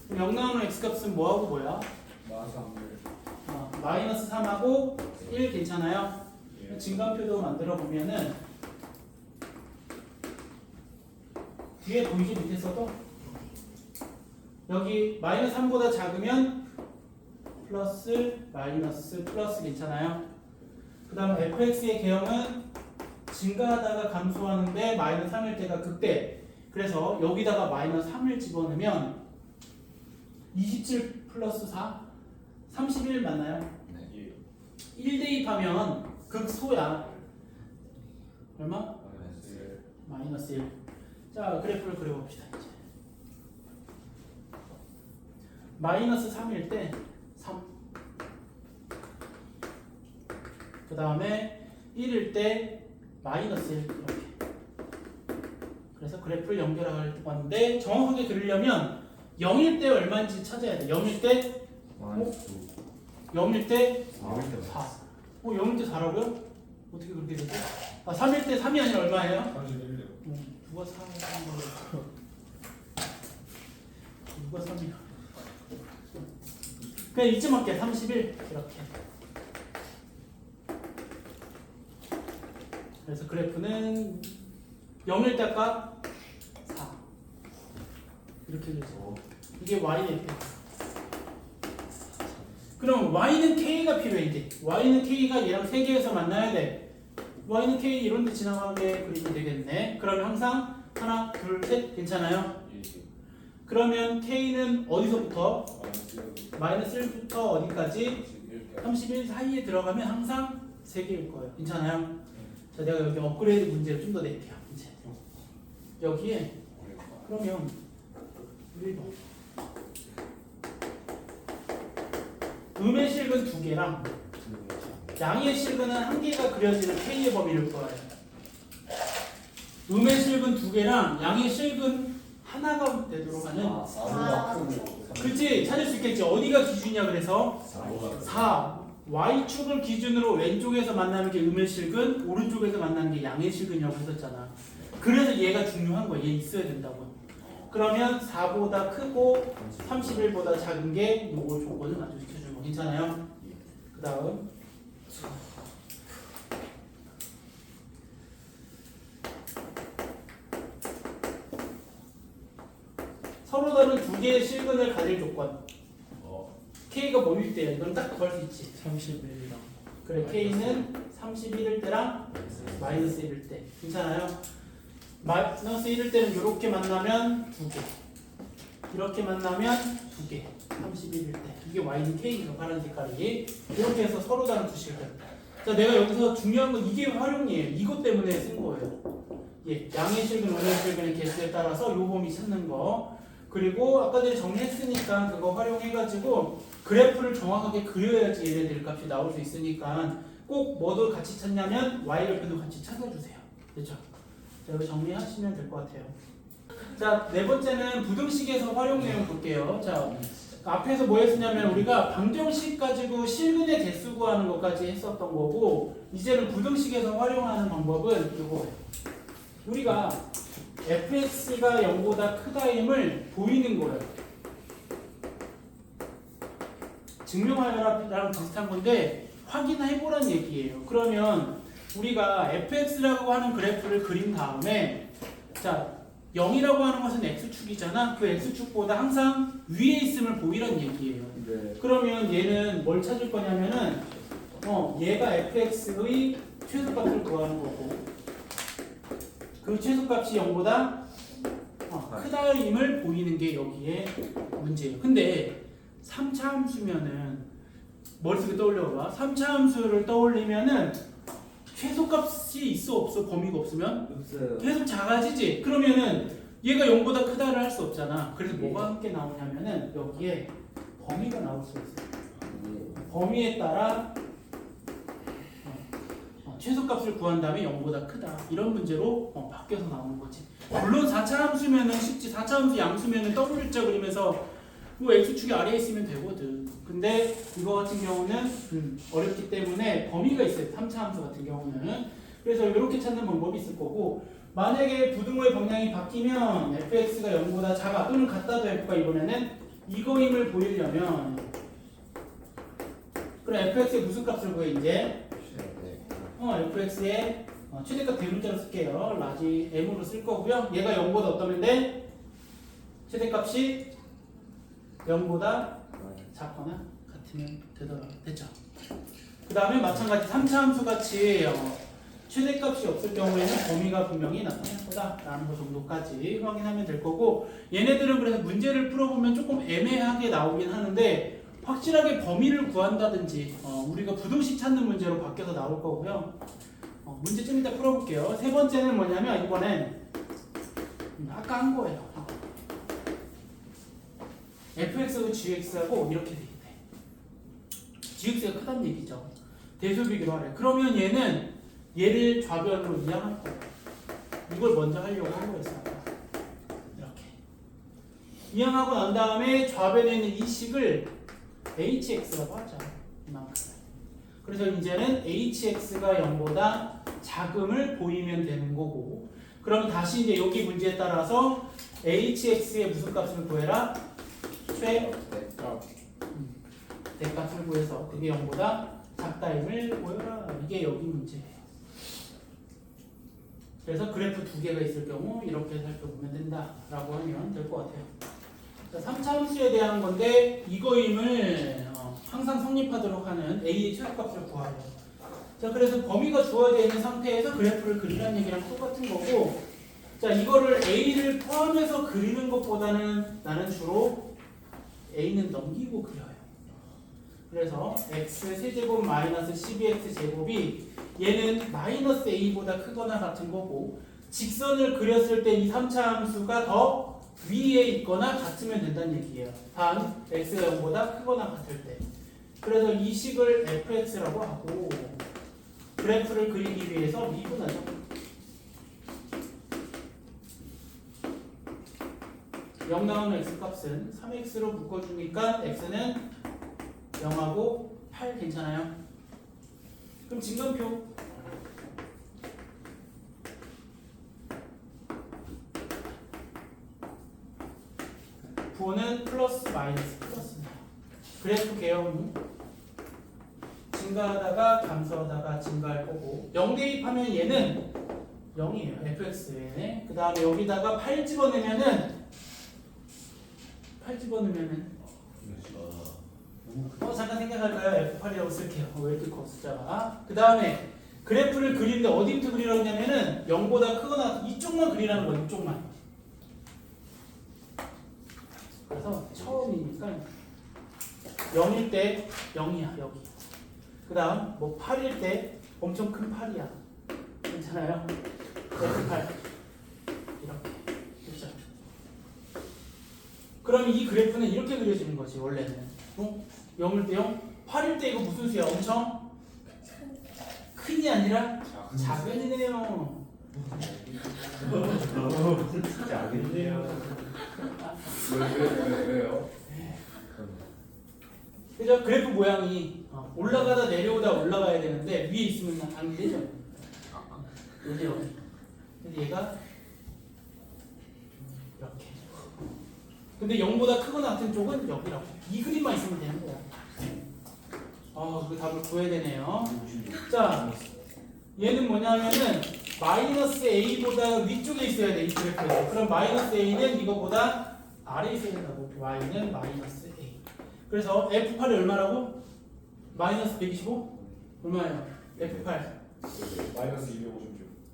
그럼 0 나오는 x 값은 뭐하고 뭐야? 마이너스 3하고 1 괜찮아요? 증간표도 만들어 보면은 뒤에 보이지 밑에서도 여기 마이너스 3보다 작으면 플러스 마이너스 플러스 괜찮아요? 그 다음 fx의 개형은 증가하다가 감소하는데 마이너스 3일 때가 극대. 그래서 여기다가 마이너스 3을 집어넣으면 27 플러스 4 31 맞나요? 1 대입하면 극소야. 얼마? 마이너스 1. 자, 그래프를 그려봅시다. 이제. 마이너스 3일 때 3. 그 다음에 1일 때 마이너스 1 이렇게. 그래서 그래프를 연결할 건데 정확하게 그리려면 0일 때 얼마인지 찾아야 돼. 0일 때 0일 때 4. 0일 때 4라고요? 어떻게 그렇게 되죠? 3일 때 3이 아니라 얼마예요? 31이요. 누가 3인 거예요? 누가 3이야? 그냥 이쯤 할게. 31 이렇게. 그래서 그래프는 0일 때 값 4 이렇게 되죠. 이게 y의 fx. 그럼 y는 k가 필요해 이제. y는 k가 얘랑 3개에서 만나야 돼. y는 k 이런 데 지나가게 그리면 되겠네. 그러면 항상 하나, 둘, 셋 괜찮아요? 그러면 k는 어디서부터? 마이너스 1부터 어디까지? 31 사이에 들어가면 항상 3개일 거예요. 괜찮아요? 자, 내가 여기 업그레이드 문제를 좀 더 낼게요. 이제 여기에 그러면 1번 음의 실근 2개랑 양의 실근은 1개가 그려지는 K의 범위를 구하래. 음의 실근 2개랑 양의 실근 하나가 되도록 하는 그렇지 찾을 수 있겠지. 어디가 기준이야? 그래서 4 Y축을 기준으로 왼쪽에서 만나는 게 음의 실근, 오른쪽에서 만나는 게 양의 실근이라고 했었잖아. 그래서 얘가 중요한 거야. 얘 있어야 된다고. 그러면 4보다 크고 31보다 작은 게 요거 조건을 만족시켜주는 거 괜찮아요? 그 다음 서로 다른 2개의 실근을 가질 조건. K가 뭐일 때야? 이건 딱 구할 수 있지. 31이랑. 그래, K는 31일 때랑 마이너스 1일 때. 괜찮아요? 마이너스 1일 때는 이렇게 만나면 2개. 이렇게 만나면 2개. 31일 때. 이게 Y는 K예요. 파란 색깔이. 이렇게 해서 서로 다른 두 실근. 자, 내가 여기서 중요한 건 이게 활용이에요. 이것 때문에 쓴 거예요. 예, 양의 실근, 운의 실근의 개수에 따라서 요 범위 찾는 거. 그리고 아까 전에 정리했으니까 그거 활용해가지고 그래프를 정확하게 그려야지 얘네들 값이 나올 수 있으니까 꼭 뭐도 같이 찾냐면 y절편도 같이 찾아주세요. 그렇죠? 자, 이거 정리하시면 될 것 같아요. 자, 네 번째는 부등식에서 활용 내용 볼게요. 자, 앞에서 뭐 했었냐면 우리가 방정식 가지고 실근의 개수 구하는 것까지 했었던 거고 이제는 부등식에서 활용하는 방법은 이거예요. 우리가 fx가 0보다 크다임을 보이는 거예요. 증명하여라랑 비슷한 건데 확인해보란 얘기예요. 그러면 우리가 fx라고 하는 그래프를 그린 다음에 자 0이라고 하는 것은 x축이잖아. 그 x축보다 항상 위에 있음을 보이란 얘기예요. 네. 그러면 얘는 뭘 찾을 거냐면은 얘가 fx의 최소값을 구하는 거고 그 최소값이 0보다 크다임을 보이는 게 여기에 문제예요. 근데 3차 함수면은 머릿속에 떠올려봐. 3차 함수를 떠올리면은 최소값이 있어 없어? 범위가 없으면? 없어요. 계속 작아지지? 그러면은 얘가 0보다 크다를 할 수 없잖아. 그래서 뭐가 함께 나오냐면은 여기에 범위가 나올 수 있어요. 범위에 따라 최소값을 구한 다음에 0보다 크다. 이런 문제로 바뀌어서 나오는 거지. 물론 4차 함수면은 쉽지. 4차 함수 양수면은 W자 그리면서 뭐 X축이 아래에 있으면 되거든. 근데 이거 같은 경우는 어렵기 때문에 범위가 있어요. 3차 함수 같은 경우는. 그래서 이렇게 찾는 방법이 있을 거고 만약에 부등호의 방향이 바뀌면 fx가 0보다 작아 또는 같다도 f가 이번에는 이거임을 보이려면 그럼 fx의 무슨 값을 구해 이제? fx의 최대값 대문자로 쓸게요. 라지 m으로 쓸 거고요. 얘가 0보다 어떠면 돼? 최대값이 0보다 작거나 같으면 되더라. 됐죠? 그 다음에 마찬가지 3차 함수 같이 최대값이 없을 경우에는 범위가 분명히 나타날 거다라는 거 정도까지 확인하면 될 거고 얘네들은 그래서 문제를 풀어보면 조금 애매하게 나오긴 하는데 확실하게 범위를 구한다든지 우리가 부등식 찾는 문제로 바뀌어서 나올 거고요. 문제 좀 이따 풀어볼게요. 세 번째는 뭐냐면 이번엔 아까 한 거예요. fx하고 gx하고 이렇게 되겠대. gx가 크다는 얘기죠. 대소비기로 하래. 그러면 얘를 좌변으로 이항할 거예요. 이걸 먼저 하려고 한 거였어요. 이렇게 이항하고 난 다음에 좌변에 있는 이 식을 hx라고 하자. 이만큼. 그래서 이제는 hx가 0보다 작음을 보이면 되는 거고 그러면 다시 이제 여기 문제에 따라서 hx의 무슨 값을 구해라? 대값을 구해서 그게 0보다 작다임을 보여라. 이게 여기 문제예요. 그래서 그래프 두 개가 있을 경우 이렇게 살펴보면 된다라고 하면 될 것 같아요. 자, 3차 함수에 대한 건데 이거임을 항상 성립하도록 하는 a의 최소값을 구하래요. 자, 그래서 범위가 주어져 있는 상태에서 그래프를 그리라는 얘기랑 똑같은 거고 자, 이거를 a를 포함해서 그리는 것보다는 나는 주로 a는 넘기고 그려요. 그래서 x 세제곱 마이너스 12x 제곱이 얘는 마이너스 a보다 크거나 같은 거고 직선을 그렸을 때 이 3차 함수가 더 위에 있거나 같으면 된다는 얘기예요. 단 x가 0보다 크거나 같을 때. 그래서 이 식을 fx라고 하고 그래프를 그리기 위해서 미분하죠. 0 나오는 x값은 3x로 묶어주니까 x는 0하고 8 괜찮아요? 그럼 진간표 부호는 플러스 마이너스 플러스네요. 그래프 개형 증가하다가 감소하다가 증가할 거고 0 대입하면 얘는 0이에요. fx에 그 다음에 여기다가 8 집어넣으면은 잠깐 생각할까요? F8이라고 쓸게요. 왜 이렇게 커 숫자가. 그 다음에 그래프를 그리는데 어디부터 그리라고 했냐면은 0보다 크거나 이쪽만 그리라는 거예요. 이쪽만. 그래서 처음이니까 0일 때 0이야 여기. 그 다음 뭐 8일 때 엄청 큰 8이야. 괜찮아요? F8. 그럼 이 그래프는 이렇게 그려지는 거지 원래는. 0일 때 0, 8일 때 이거 무슨 수야? 엄청 큰이 아니라 작은이네요. 왜요? 그죠? 그래프 모양이 올라가다 내려오다 올라가야 되는데 위에 있으면 안 되죠. 그죠? 근데 얘가 이렇게. 근데 0보다 크거나 같은 쪽은 여기라고. 이 그림만 있으면 되는 거야. 그 답을 구해야 되네요. 자, 얘는 뭐냐면은 마이너스 a보다 위쪽에 있어야 돼, 이 그래프에서. 그럼 마이너스 a는 이거보다 아래에 있어야 된다고. y는 마이너스 a. 그래서 f8이 얼마라고? 마이너스 125? 얼마예요? f8 마이너스 256.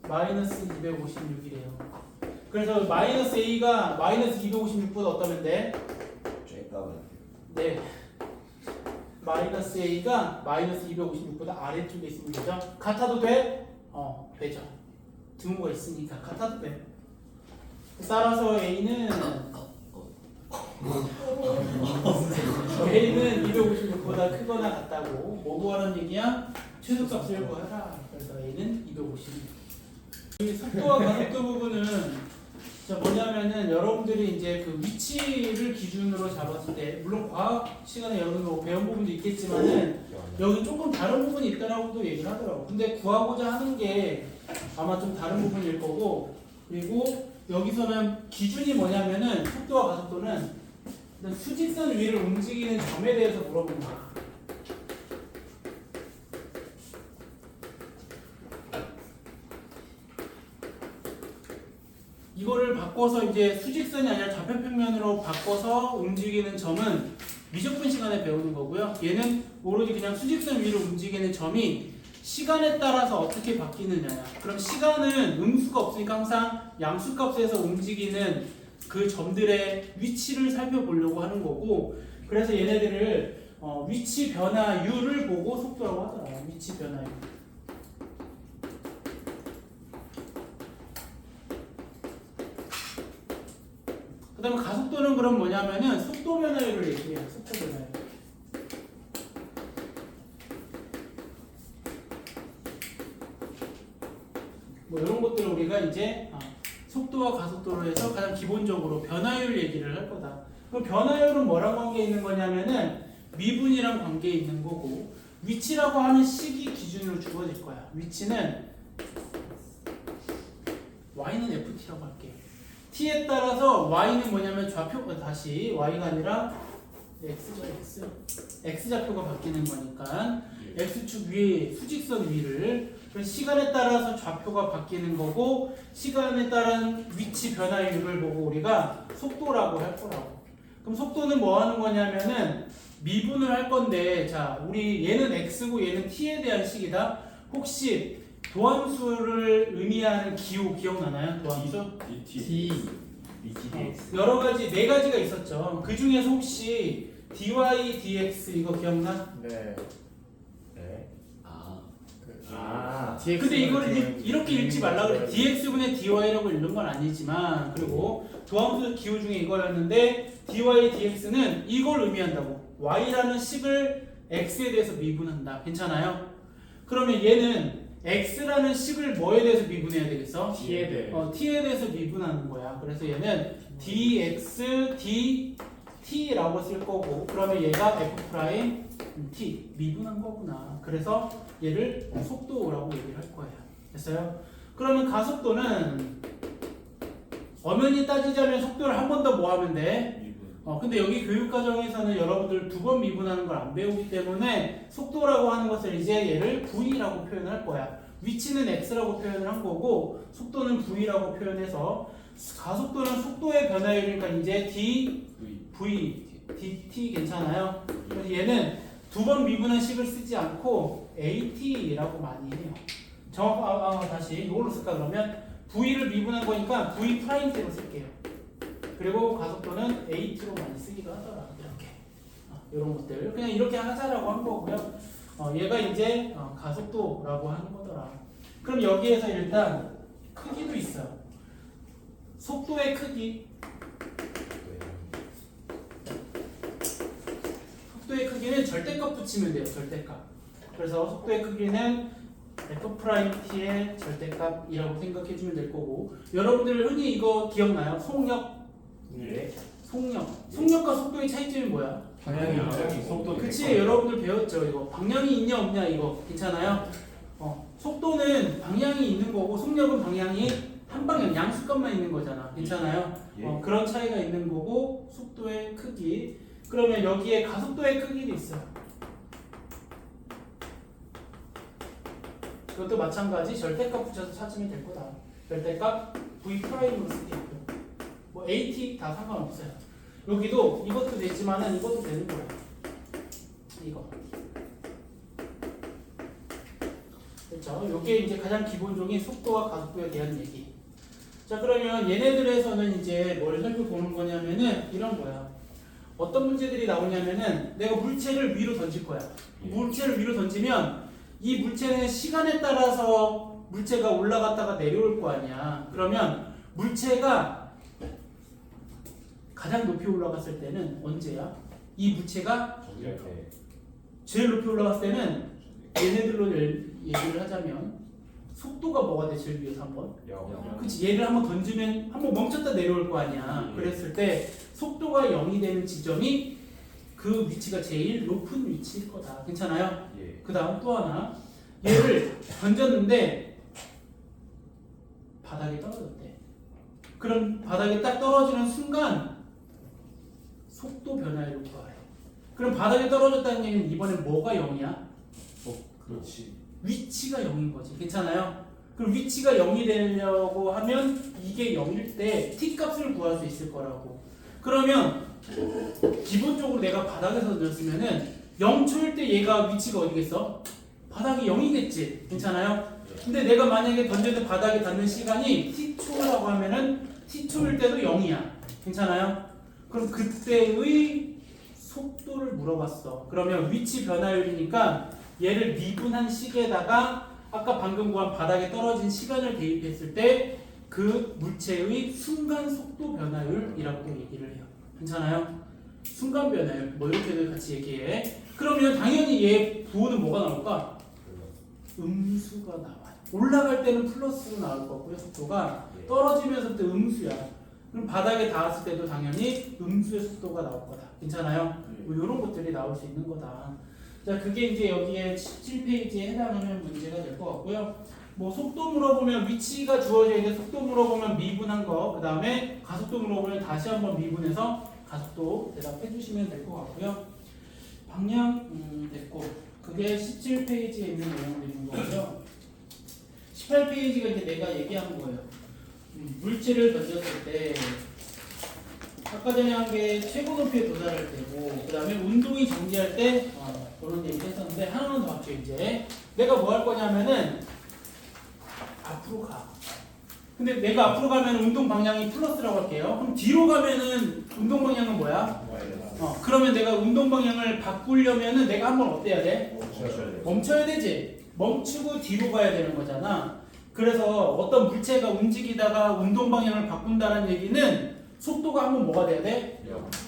마이너스 256이래요. 그래서 마이너스 a가 마이너스 256보다 어떠면 돼? 쬐까만. 네. 마이너스 a가 마이너스 256보다 아래쪽에 있으면 되죠? 같아도 돼? 되죠. 등호가 있으니까 같아도 돼. 따라서 a는 256보다 크거나 같다고. 뭐 구하라는 얘기야? 최소값을 구하라. 그래서 a는 256. 이 속도와 가속도 부분은 자 뭐냐면은 여러분들이 이제 그 위치를 기준으로 잡았을 때 물론 과학 시간에 여러분들 뭐 배운 부분도 있겠지만은 여기 조금 다른 부분이 있다라고도 얘기를 하더라고. 근데 구하고자 하는 게 아마 좀 다른 부분일 거고, 그리고 여기서는 기준이 뭐냐면은 속도와 가속도는 일단 수직선 위를 움직이는 점에 대해서 물어보는 거야. 이거를 바꿔서 이제 수직선이 아니라 좌표평면으로 바꿔서 움직이는 점은 미적분 시간에 배우는 거고요. 얘는 오로지 그냥 수직선 위로 움직이는 점이 시간에 따라서 어떻게 바뀌느냐야. 그럼 시간은 음수가 없으니까 항상 양수값에서 움직이는 그 점들의 위치를 살펴보려고 하는 거고, 그래서 얘네들을 위치 변화율을 보고 속도라고 하더라고요. 위치 변화율. 그 다음에 가속도는 그럼 뭐냐면은 속도 변화율을 얘기해요. 속도 변화율. 뭐 이런 것들을 우리가 이제 속도와 가속도로 해서 가장 기본적으로 변화율 얘기를 할 거다. 그럼 변화율은 뭐랑 관계 있는 거냐면은 미분이랑 관계 있는 거고, 위치라고 하는 식이 기준으로 주어질 거야. 위치는 y는 ft라고 할게. t에 따라서 y는 뭐냐면 좌표, 다시 y가 아니라 x죠, x 좌표가 바뀌는 거니까 x축 위에 수직선 위를, 그래서 시간에 따라서 좌표가 바뀌는 거고, 시간에 따른 위치 변화율을 보고 우리가 속도라고 할 거라고. 그럼 속도는 뭐 하는 거냐면은 미분을 할 건데, 자 우리 얘는 x고 얘는 t에 대한 식이다. 혹시 도함수를 의미하는 기호 기억나나요? 도함수? DT. 여러 가지 네 가지가 있었죠. 그 중에서 혹시 dy, dx 이거 기억나? 네. 네. 근데 이거를 이렇게 읽지 말라 그래. dx분의 dy라고 읽는 건 아니지만, 그리고 도함수 기호 중에 이거였는데 dy, dx는 이걸 의미한다고. y라는 식을 x에 대해서 미분한다. 괜찮아요? 그러면 얘는 x라는 식을 뭐에 대해서 미분해야 되겠어? t에 대해. t에 대해서 미분하는 거야. 그래서 얘는 dx, dt라고 쓸 거고, 그러면 얘가 f'(t) 미분한 거구나. 그래서 얘를 속도라고 얘기를 할 거예요. 됐어요? 그러면 가속도는 엄연히 따지자면 속도를 한 번 더 뭐 하면 돼? 근데 여기 교육과정에서는 여러분들 두 번 미분하는 걸 안 배우기 때문에 속도라고 하는 것을 이제 얘를 v라고 표현할 거야. 위치는 x라고 표현을 한 거고, 속도는 v라고 표현해서 가속도는 속도의 변화율이니까 이제 v, dt 괜찮아요? 그래서 얘는 두 번 미분한 식을 쓰지 않고 at라고 많이 해요. 다시 이걸로 쓸까 그러면 v를 미분한 거니까 v 프라임t로 쓸게요. 그리고 가속도는 at로 많이 쓰기도 하더라. 이렇게 이런 것들 그냥 이렇게 하자라고 한 거고요. 얘가 이제 가속도라고 하는 거더라. 그럼 여기에서 일단 크기도 있어요. 속도의 크기 속도의 크기는 절대값 붙이면 돼요. 절대값. 그래서 속도의 크기는 F'T의 절대값이라고 생각해 주면 될 거고, 여러분들 흔히 이거 기억나요? 속력. 예. 속력과 속도의 차이점이 뭐야? 방향이 방향이 속도 그치, 여러분들 배웠죠. 이거 방향이 있냐 없냐 이거 괜찮아요? 속도는 방향이 있는 거고 속력은 방향이 한 방향 양수값만 있는 거잖아. 괜찮아요? 예. 그런 차이가 있는 거고 속도의 크기. 그러면 여기에 가속도의 크기도 있어요. 그것도 마찬가지 절대값 붙여서 찾으면 될 거다. 절대값 V'으로 쓰게 있고 뭐 AT 다 상관없어요. 여기도 이것도 되지만은 이것도 되는 거야. 이거. 그렇죠? 요게 이제 가장 기본적인 속도와 가속도에 대한 얘기. 자, 그러면 얘네들에서는 이제 뭘 살펴보는 거냐면은 이런 거야. 어떤 문제들이 나오냐면은 내가 물체를 위로 던질 거야. 물체를 위로 던지면 이 물체는 시간에 따라서 물체가 올라갔다가 내려올 거 아니야. 그러면 물체가 가장 높이 올라갔을 때는 언제야? 이 물체가 제일 높이 올라갔을 때는 얘네들로 얘기를 하자면 속도가 뭐가 돼? 제일 위에서 한번. 그치, 얘를 한번 던지면 한번 멈췄다 내려올 거 아니야. 그랬을 때 속도가 0이 되는 지점이 그 위치가 제일 높은 위치일 거다. 괜찮아요? 예. 그 다음 또 하나, 얘를 던졌는데 바닥에 떨어졌대. 그럼 바닥에 딱 떨어지는 순간 속도 변화율을 구하래. 그럼 바닥에 떨어졌다는 얘기는 이번엔 뭐가 0이야? 그렇지. 위치가 0인 거지. 괜찮아요? 그럼 위치가 0이 되려고 하면 이게 0일 때 t값을 구할 수 있을 거라고. 그러면 기본적으로 내가 바닥에서 던졌으면은 0초일 때 얘가 위치가 어디겠어? 바닥이 0이겠지. 괜찮아요? 근데 내가 만약에 던져서 바닥에 닿는 시간이 t초라고 하면은 t초일 때도 0이야. 괜찮아요? 그럼 그때의 속도를 물어봤어. 그러면 위치 변화율이니까 얘를 미분한 식에다가 아까 방금 구한 바닥에 떨어진 시간을 대입했을 때 그 물체의 순간 속도 변화율이라고 얘기를 해요. 괜찮아요? 순간 변화율 뭐 이렇게도 같이 얘기해. 그러면 당연히 얘 부호는 뭐가 나올까? 음수가 나와요. 올라갈 때는 플러스로 나올 거고요. 속도가 떨어지면서 또 음수야. 그럼 바닥에 닿았을 때도 당연히 음수의 속도가 나올 거다. 괜찮아요? 뭐 이런 것들이 나올 수 있는 거다. 자, 그게 이제 여기에 17페이지에 해당하는 문제가 될 것 같고요. 뭐 속도 물어보면 위치가 주어져 있는데 속도 물어보면 미분한 거, 그 다음에 가속도 물어보면 다시 한번 미분해서 가속도 대답해 주시면 될 것 같고요. 방향 됐고, 그게 17페이지에 있는 내용들인 거고요. 18페이지가 이제 내가 얘기한 거예요. 물체를 던졌을 때 아까 전에 한 게 최고 높이에 도달할 때고, 그 다음에 운동이 정지할 때 그런 얘기를 했었는데 하나는 더 합쳐. 이제 내가 뭐 할 거냐면은 앞으로 가. 근데 내가 앞으로 가면 운동 방향이 플러스라고 할게요. 그럼 뒤로 가면은 운동 방향은 뭐야? 그러면 내가 운동 방향을 바꾸려면은 내가 한번 어때야 돼? 멈춰야 되지. 멈추고 뒤로 가야 되는 거잖아. 그래서 어떤 물체가 움직이다가 운동 방향을 바꾼다는 얘기는 속도가 한번 뭐가 돼야 돼?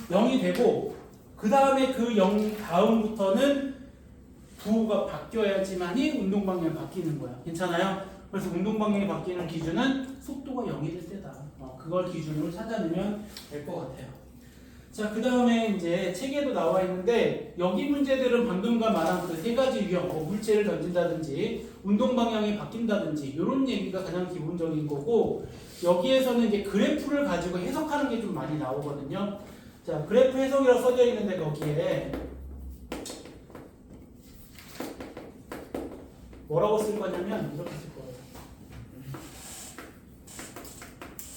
0이 되고, 그 다음에 그 0 다음부터는 부호가 바뀌어야지만이 운동 방향이 바뀌는 거야. 괜찮아요? 그래서 운동 방향이 바뀌는 기준은 속도가 0이 될 때다. 그걸 기준으로 찾아내면 될 것 같아요. 자, 그 다음에 이제 책에도 나와 있는데 여기 문제들은 방금과 말한 그 세 가지 유형, 물체를 던진다든지 운동 방향이 바뀐다든지 이런 얘기가 가장 기본적인 거고, 여기에서는 이제 그래프를 가지고 해석하는 게 좀 많이 나오거든요. 자, 그래프 해석이라고 써져 있는데 거기에 뭐라고 쓸 거냐면 이렇게 쓸 거예요.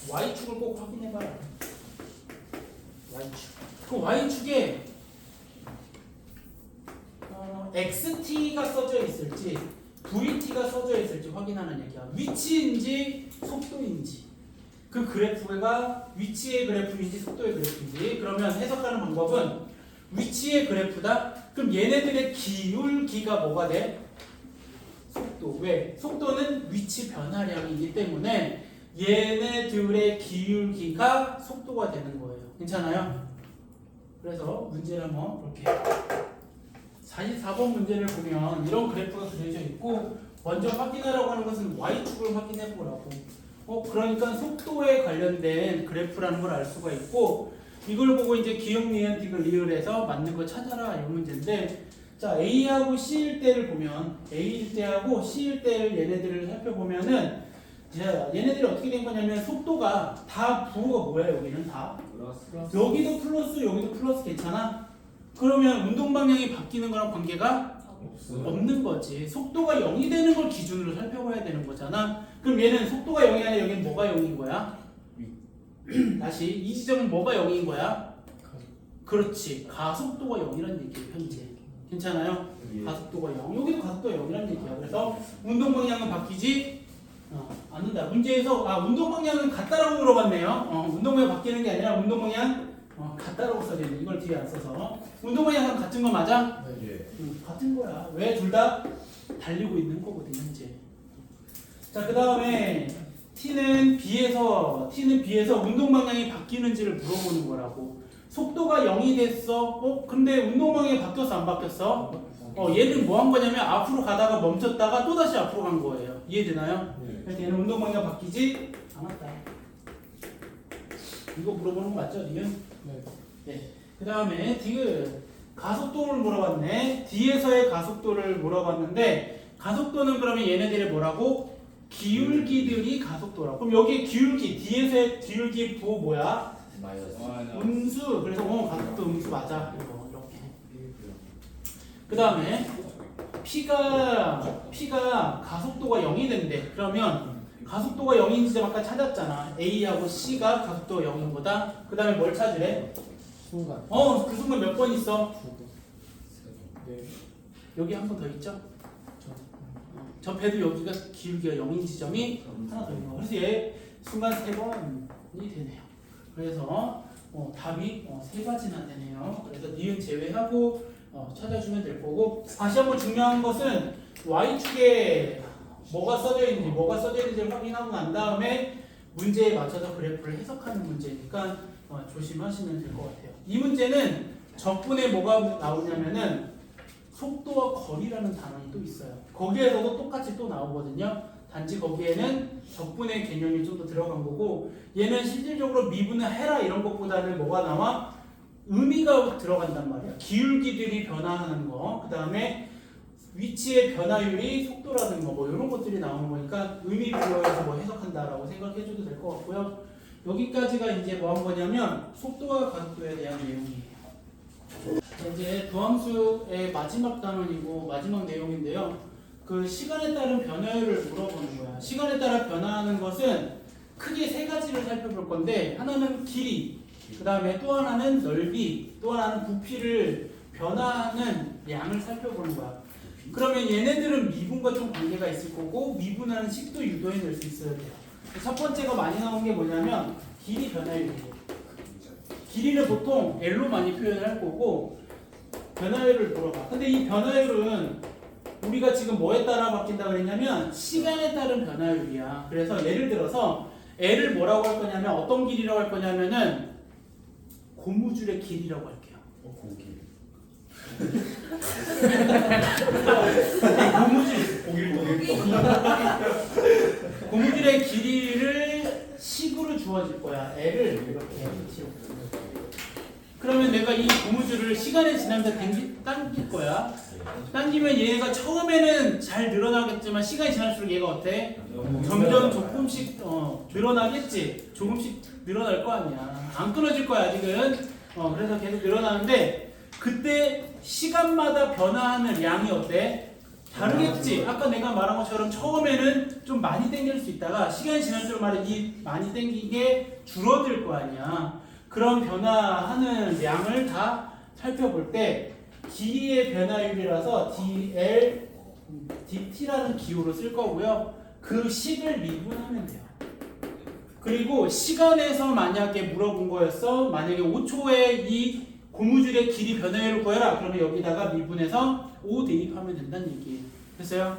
Y축을 꼭 확인해봐요. Y축. 그 Y축에 XT가 써져 있을지 VT가 써져 있을지 확인하는 얘기야. 위치인지 속도인지. 그 그래프가 위치의 그래프인지 속도의 그래프인지. 그러면 해석하는 방법은 위치의 그래프다. 그럼 얘네들의 기울기가 뭐가 돼? 속도. 왜? 속도는 위치 변화량이기 때문에 얘네들의 기울기가 속도가 되는 거예요. 괜찮아요? 그래서 문제를 한번 볼게요. 44번 문제를 보면 이런 그래프가 그려져 있고 먼저 확인하라고 하는 것은 y축을 확인해 보라고. 그러니까 속도에 관련된 그래프라는 걸 알 수가 있고 이걸 보고 이제 기억, 니은, 디귿, 리을에서 맞는 거 찾아라 이 문제인데 자 A하고 C일 때를 보면 A일 때하고 C일 때를 얘네들을 살펴보면은 자, 얘네들이 어떻게 된 거냐면 속도가 다 부호가 뭐야 여기는 다 플러스. 여기도 플러스 괜찮아? 그러면 운동 방향이 바뀌는 거랑 관계가 없어요. 없는 거지. 속도가 0이 되는 걸 기준으로 살펴봐야 되는 거잖아. 그럼 얘는 속도가 0이 아니라 여기는 뭐가 0인 거야? 다시 이 지점은 뭐가 0인 거야? 그렇지. 가속도가 0이란 얘기예요 현재. 괜찮아요? 예. 가속도가 0. 여기도 가속도가 0이란 얘기야. 그래서 운동 방향은 바뀌지 않는다. 문제에서 운동 방향은 같다라고 물어봤네요. 운동 방향 바뀌는 게 아니라 운동 방향 같다라고 써져있네. 이걸 뒤에 안 써서. 운동 방향은 같은 거 맞아? 예. 같은 거야. 왜? 둘 다 달리고 있는 거거든 현재. 자, 그 다음에 T는 B에서 운동 방향이 바뀌는지를 물어보는 거라고. 속도가 0이 됐어. 근데 운동 방향이 바뀌었어, 안 바뀌었어? 얘는 뭐 한 거냐면 앞으로 가다가 멈췄다가 또 다시 앞으로 간 거예요. 이해되나요? 예. 그래서 얘는 운동 방향 바뀌지 않았다. 이거 물어보는 거 맞죠, 니은? 네. 그 다음에 디귿 가속도를 물어봤네. D에서의 가속도를 물어봤는데 가속도는 그러면 얘네들이 뭐라고? 기울기들이 가속도라고. 그럼 여기 기울기 D에서의 기울기 부호 뭐야? 마이너스. 음수. 그래서 가속도 음수 맞아. 이거 이렇게. 그 다음에 P가 가속도가 0이 된대. 그러면 가속도가 0인 지점 아까 찾았잖아. A하고 C가 가속도가 0인 거다. 그 다음에 뭘 찾으래? 순간. 그 순간 몇 번 있어? 네. 여기 한 번 더 있죠? 저 배도 여기가 기울기가 0인 지점이 하나 더 있는 거. 그래서 얘 순간 3번이 되네요. 그래서 답이 3가지나 되네요. 그래서 니은 제외하고 찾아주면 될 거고 다시 한번 중요한 것은 Y축에 뭐가 써져 있는지를 확인하고 난 다음에 문제에 맞춰서 그래프를 해석하는 문제니까 조심하시면 될 것 같아요. 이 문제는 적분에 뭐가 나오냐면은 속도와 거리라는 단원이 또 있어요. 거기에서도 똑같이 또 나오거든요. 단지 거기에는 적분의 개념이 좀 더 들어간 거고 얘는 실질적으로 미분을 해라 이런 것보다는 뭐가 나와? 의미가 들어간단 말이야. 기울기들이 변화하는 거, 그 다음에 위치의 변화율이 속도라든가 뭐 이런 것들이 나오는 거니까 의미 부여해서 뭐 해석한다라고 생각해줘도 될 것 같고요. 여기까지가 이제 뭐 한 거냐면 속도와 가속도에 대한 내용이에요. 이제 도함수의 마지막 단원이고 마지막 내용인데요. 그 시간에 따른 변화율을 물어보는 거야. 시간에 따라 변화하는 것은 크게 3가지를 살펴볼 건데 하나는 길이, 그 다음에 또 하나는 넓이, 또 하나는 부피를 변화하는 양을 살펴보는 거야. 그러면 얘네들은 미분과 좀 관계가 있을 거고 미분하는 식도 유도해낼 수 있어야 돼요. 첫 번째가 많이 나온 게 뭐냐면 길이 변화율이에요. 길이를 보통 L로 많이 표현을 할 거고 변화율을 물어봐. 근데 이 변화율은 우리가 지금 뭐에 따라 바뀐다고 그랬냐면 시간에 따른 변화율이야. 그래서 예를 들어서 L을 뭐라고 할 거냐면 어떤 길이라고 할 거냐면은 고무줄의 길이라고 할게요. 고기. 고무줄의 길이를 식으로 주어질 거야. L을 이렇게 그러면 내가 이 고무줄을 시간이 지나면서 당길 거야. 당기면 얘가 처음에는 잘 늘어나겠지만 시간이 지날수록 얘가 어때? 점점 조금씩 늘어나겠지. 조금씩 늘어날 거 아니야. 안 끊어질 거야 아직은. 그래서 계속 늘어나는데 그때 시간마다 변화하는 양이 어때? 다르겠지. 아까 내가 말한 것처럼 처음에는 좀 많이 당길 수 있다가 시간이 지날수록 이 많이 당기게 줄어들 거 아니야. 그런 변화하는 양을 다 살펴볼 때 길이의 변화율이라서 dl, dt라는 기호로 쓸 거고요. 그 식을 미분하면 돼요. 그리고 시간에서 만약에 물어본 거였어. 만약에 5초에 이 고무줄의 길이 변화율을 구해라. 그러면 여기다가 미분해서 5 대입하면 된다는 얘기예요. 됐어요?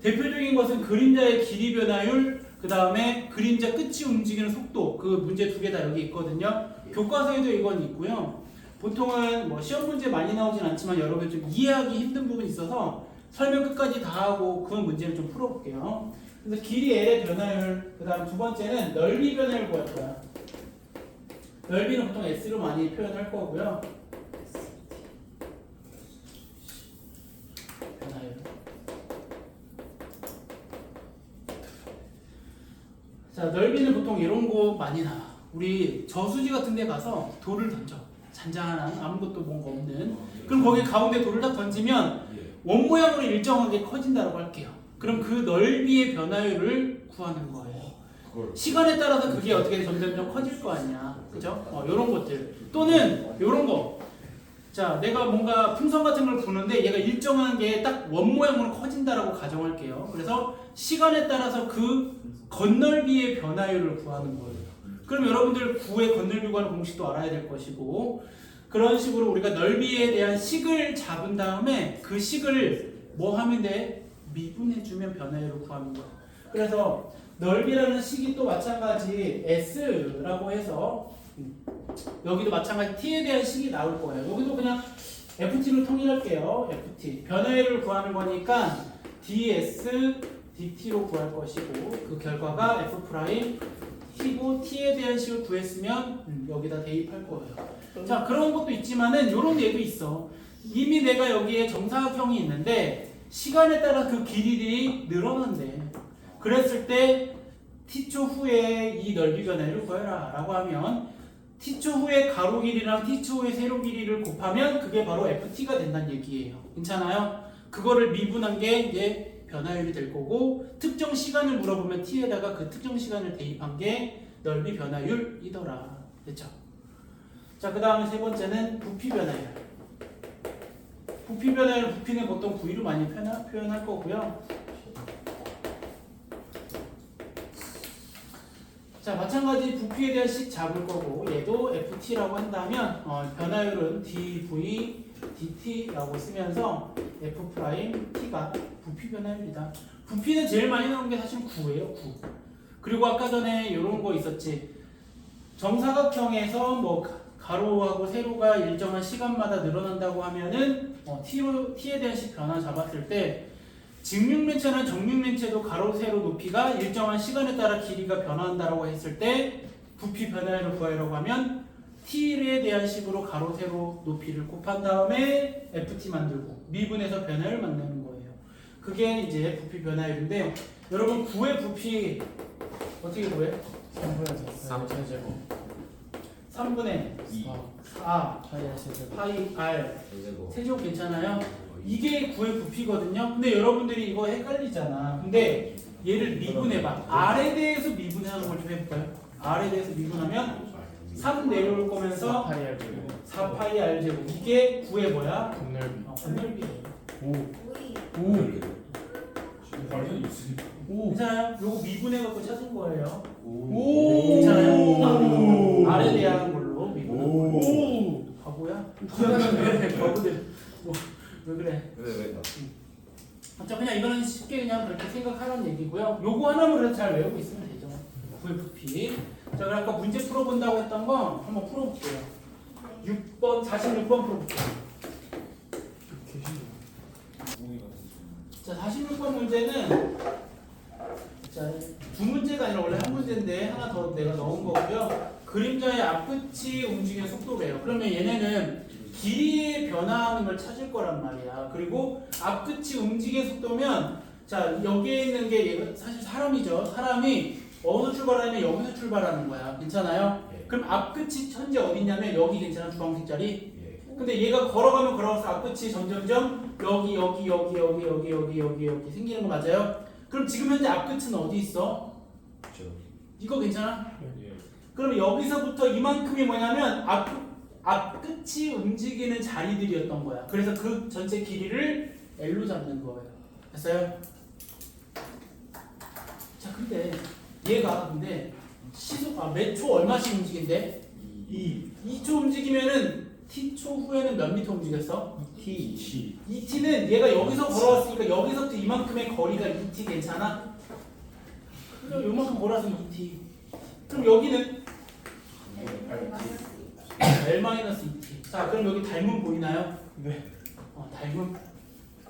대표적인 것은 그림자의 길이 변화율, 그 다음에 그림자 끝이 움직이는 속도. 그 문제 2개 다 여기 있거든요. 교과서에도 이건 있고요. 보통은 뭐 시험 문제 많이 나오진 않지만 여러분 좀 이해하기 힘든 부분이 있어서 설명 끝까지 다 하고 그 문제를 좀 풀어볼게요. 그래서 길이 L의 변화율, 그 다음 두 번째는 넓이 변화율 구할 거야. 넓이는 보통 S로 많이 표현할 거고요. 변화율. 자, 넓이는 보통 이런 거 많이 나와. 우리 저수지 같은 데 가서 돌을 던져. 잔잔한 아무것도 뭔가 없는. 그럼 거기 가운데 돌을 딱 던지면 원 모양으로 일정하게 커진다고 할게요. 그럼 그 넓이의 변화율을 구하는 거예요. 시간에 따라서 그게 어떻게 점점 커질 거 아니야. 그죠? 요런 것들. 또는 요런 거. 자, 내가 뭔가 풍선 같은 걸 부는데 얘가 일정한 게 딱 원 모양으로 커진다라고 가정할게요. 그래서 시간에 따라서 그 건널비의 변화율을 구하는 거예요. 그럼 여러분들 구의 건널비 구하는 공식도 알아야 될 것이고, 그런 식으로 우리가 넓이에 대한 식을 잡은 다음에 그 식을 뭐 하면 돼? 미분해주면 변화율을 구하는 거야. 그래서 넓이라는 식이 또 마찬가지 S라고 해서 여기도 마찬가지 T에 대한 식이 나올 거예요. 여기도 그냥 FT로 통일할게요. FT. 변화율을 구하는 거니까 ds dt로 구할 것이고 그 결과가 f' t고 t에 대한 식을 구했으면 여기다 대입할 거예요. 자, 그런 것도 있지만은 이런 예도 있어. 이미 내가 여기에 정사각형이 있는데 시간에 따라 그 길이들이 늘어난대. 그랬을 때 t초 후에 이 넓이 변화율을 구해라 라고 하면 t초 후에 가로 길이랑 t초 후에 세로 길이를 곱하면 그게 바로 ft가 된다는 얘기예요. 괜찮아요? 그거를 미분한 게 이제 변화율이 될 거고, 특정 시간을 물어보면 t에다가 그 특정 시간을 대입한 게 넓이 변화율이더라. 됐죠? 자, 그 다음에 세 번째는 부피 변화율. 부피 변화율, 부피는 보통 V로 많이 표현할 거고요. 자, 마찬가지 부피에 대한 식 잡을 거고, 얘도 ft라고 한다면 변화율은 dv dt라고 쓰면서 f't가 부피 변화율이다. 부피는 제일 많이 나오는 게 사실 9예요. 9. 그리고 아까 전에 이런 거 있었지. 정사각형에서 뭐 가로하고 세로가 일정한 시간마다 늘어난다고 하면은 t에 대한 식 변화 잡았을 때 직육면체나 정육면체도 가로 세로 높이가 일정한 시간에 따라 길이가 변화한다고 했을 때 부피 변화율을 구하려고 하면 t에 대한 식으로 가로 세로 높이를 곱한 다음에 ft 만들고 미분해서 변화율 만드는 거예요. 그게 이제 부피 변화율인데, 여러분 9의 부피 어떻게 구해? 3분의 4 파이 r 세제곱 괜찮아요? 이게 9의 부피거든요. 근데 여러분들이 이거 헷갈리잖아. 근데 얘를 미분해봐. R에 대해서 미분하는 걸 좀 해볼까요? R에 대해서 미분하면 3 내려올 거면서 4파이 R 제곱. 이게 9의 뭐야? 건널비예요. 괜찮아요? 요거 미분해갖고 찾은 거예요. 괜찮아요? R에 대한 걸로 미분한 거예요. 바보야? 바보들. 왜 그래? 자, 그냥 이거는 쉽게 그냥 그렇게 생각하라는 얘기고요. 요거 하나만 그래도 잘 외우고 있으면 되죠. 구의 부피. 자, 그럼 아까 문제 풀어본다고 했던 거 한번 풀어볼게요. 6번, 46번 풀어볼게요. 자, 46번 문제는 자, 두 문제가 아니라 원래 한 문제인데 하나 더 내가 넣은 거고요. 그림자의 앞끝이 움직이는 속도래요. 그러면 얘네는 길이에 변화하는 걸 찾을 거란 말이야. 그리고 앞끝이 움직이는 속도면, 자, 여기에 있는 게 얘가 사실 사람이죠. 사람이 어디서 출발하면 여기서 출발하는 거야. 괜찮아요? 그럼 앞끝이 현재 어디냐면 여기 괜찮아? 주황색 자리? 근데 얘가 걸어가면 걸어가서 앞끝이 점점점 여기 생기는 거 맞아요? 그럼 지금 현재 앞끝은 어디 있어? 이거 괜찮아? 그럼 여기서부터 이만큼이 뭐냐면 앞끝이 움직이는 자리들이었던 거야. 그래서 그 전체 길이를 L로 잡는 거예요. 됐어요? 자, 근데 얘가 몇 초 얼마씩 움직인대? 2초 움직이면은 t초 후에는 몇 미터 움직였어? 2t는 얘가 여기서 걸어왔으니까 여기서부터 이만큼의 거리가 2t 괜찮아? 그럼 요만큼 걸어와서 2t. 그럼 여기는 L-2t. 자, 그럼 여기 닮음 보이나요? 네. 닮음.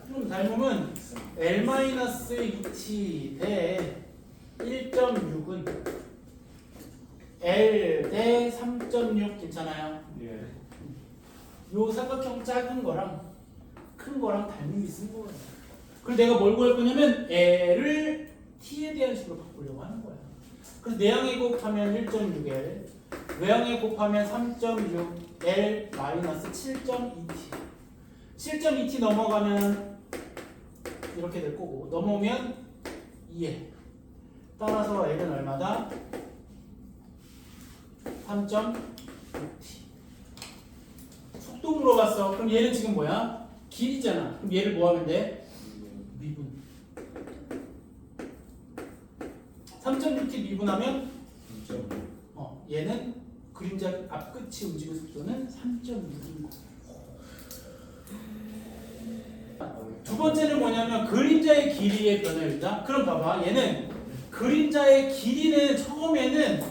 그럼 닮음은 L-2t 대 1.6은 L 대 3.6 괜찮아요? 예. 요 삼각형 작은 거랑 큰 거랑 닮음이 쓴 거예요. 그리고 내가 뭘 구할 거냐면 L을 t에 대한 식으로 바꾸려고 하는 거야. 그래서 내항에 곱하면 1.6L, 외항에 곱하면 3.6L 마이너스 7.2t. 7.2t 넘어가면 이렇게 될 거고 넘어오면 2L. 따라서 L은 얼마다? 3.6t. 속도 물어봤어. 그럼 얘는 지금 뭐야? 길이잖아. 그럼 얘를 뭐 하면 돼? 미분. 3.6t 미분하면 얘는 그림자 앞끝이 움직이는 속도는 3.6인 거. 두 번째는 뭐냐면 그림자의 길이의 변화율이다. 그럼 봐봐. 얘는 그림자의 길이는 처음에는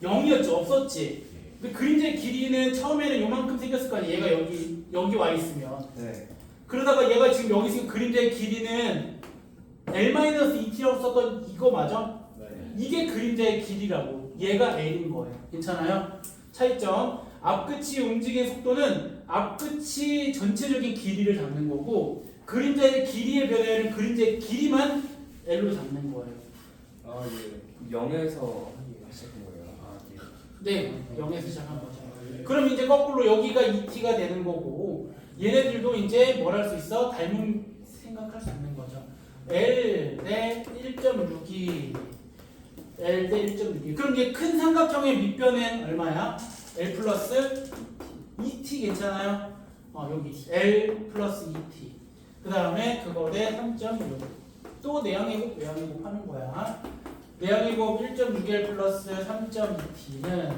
0이었죠. 없었지. 근데 그림자의 길이는 처음에는 요만큼 생겼을 거 아니야. 얘가 여기 와 있으면. 네. 그러다가 얘가 지금 여기 있으면 그림자의 길이는 L-2t라고 썼던 이거 맞아? 네. 이게 그림자의 길이라고. 얘가 L인 거예요. 괜찮아요? 차이점. 앞끝이 움직이는 속도는 앞끝이 전체적인 길이를 잡는 거고 그림자의 길이의 변화율은 그림자의 길이만 L로 잡는 거예요. 아 예. 0에서 시작한 거예요. 아 예. 네, 0에서 시작한 거죠. 그럼 이제 거꾸로 여기가 2t가 되는 거고 얘네들도 이제 뭘 할 수 있어? 닮은 생각할 수 있는 거죠. L 대 1.62 L 대 1.62 그럼 이제 큰 삼각형의 밑변은 얼마야? L 플러스 2t 괜찮아요? 여기 L 플러스 2t 그 다음에 그거 대 3.6 또 내항의 곱 외항의 곱 하는 거야. 내항의 곱 1.6L 플러스 3.2t는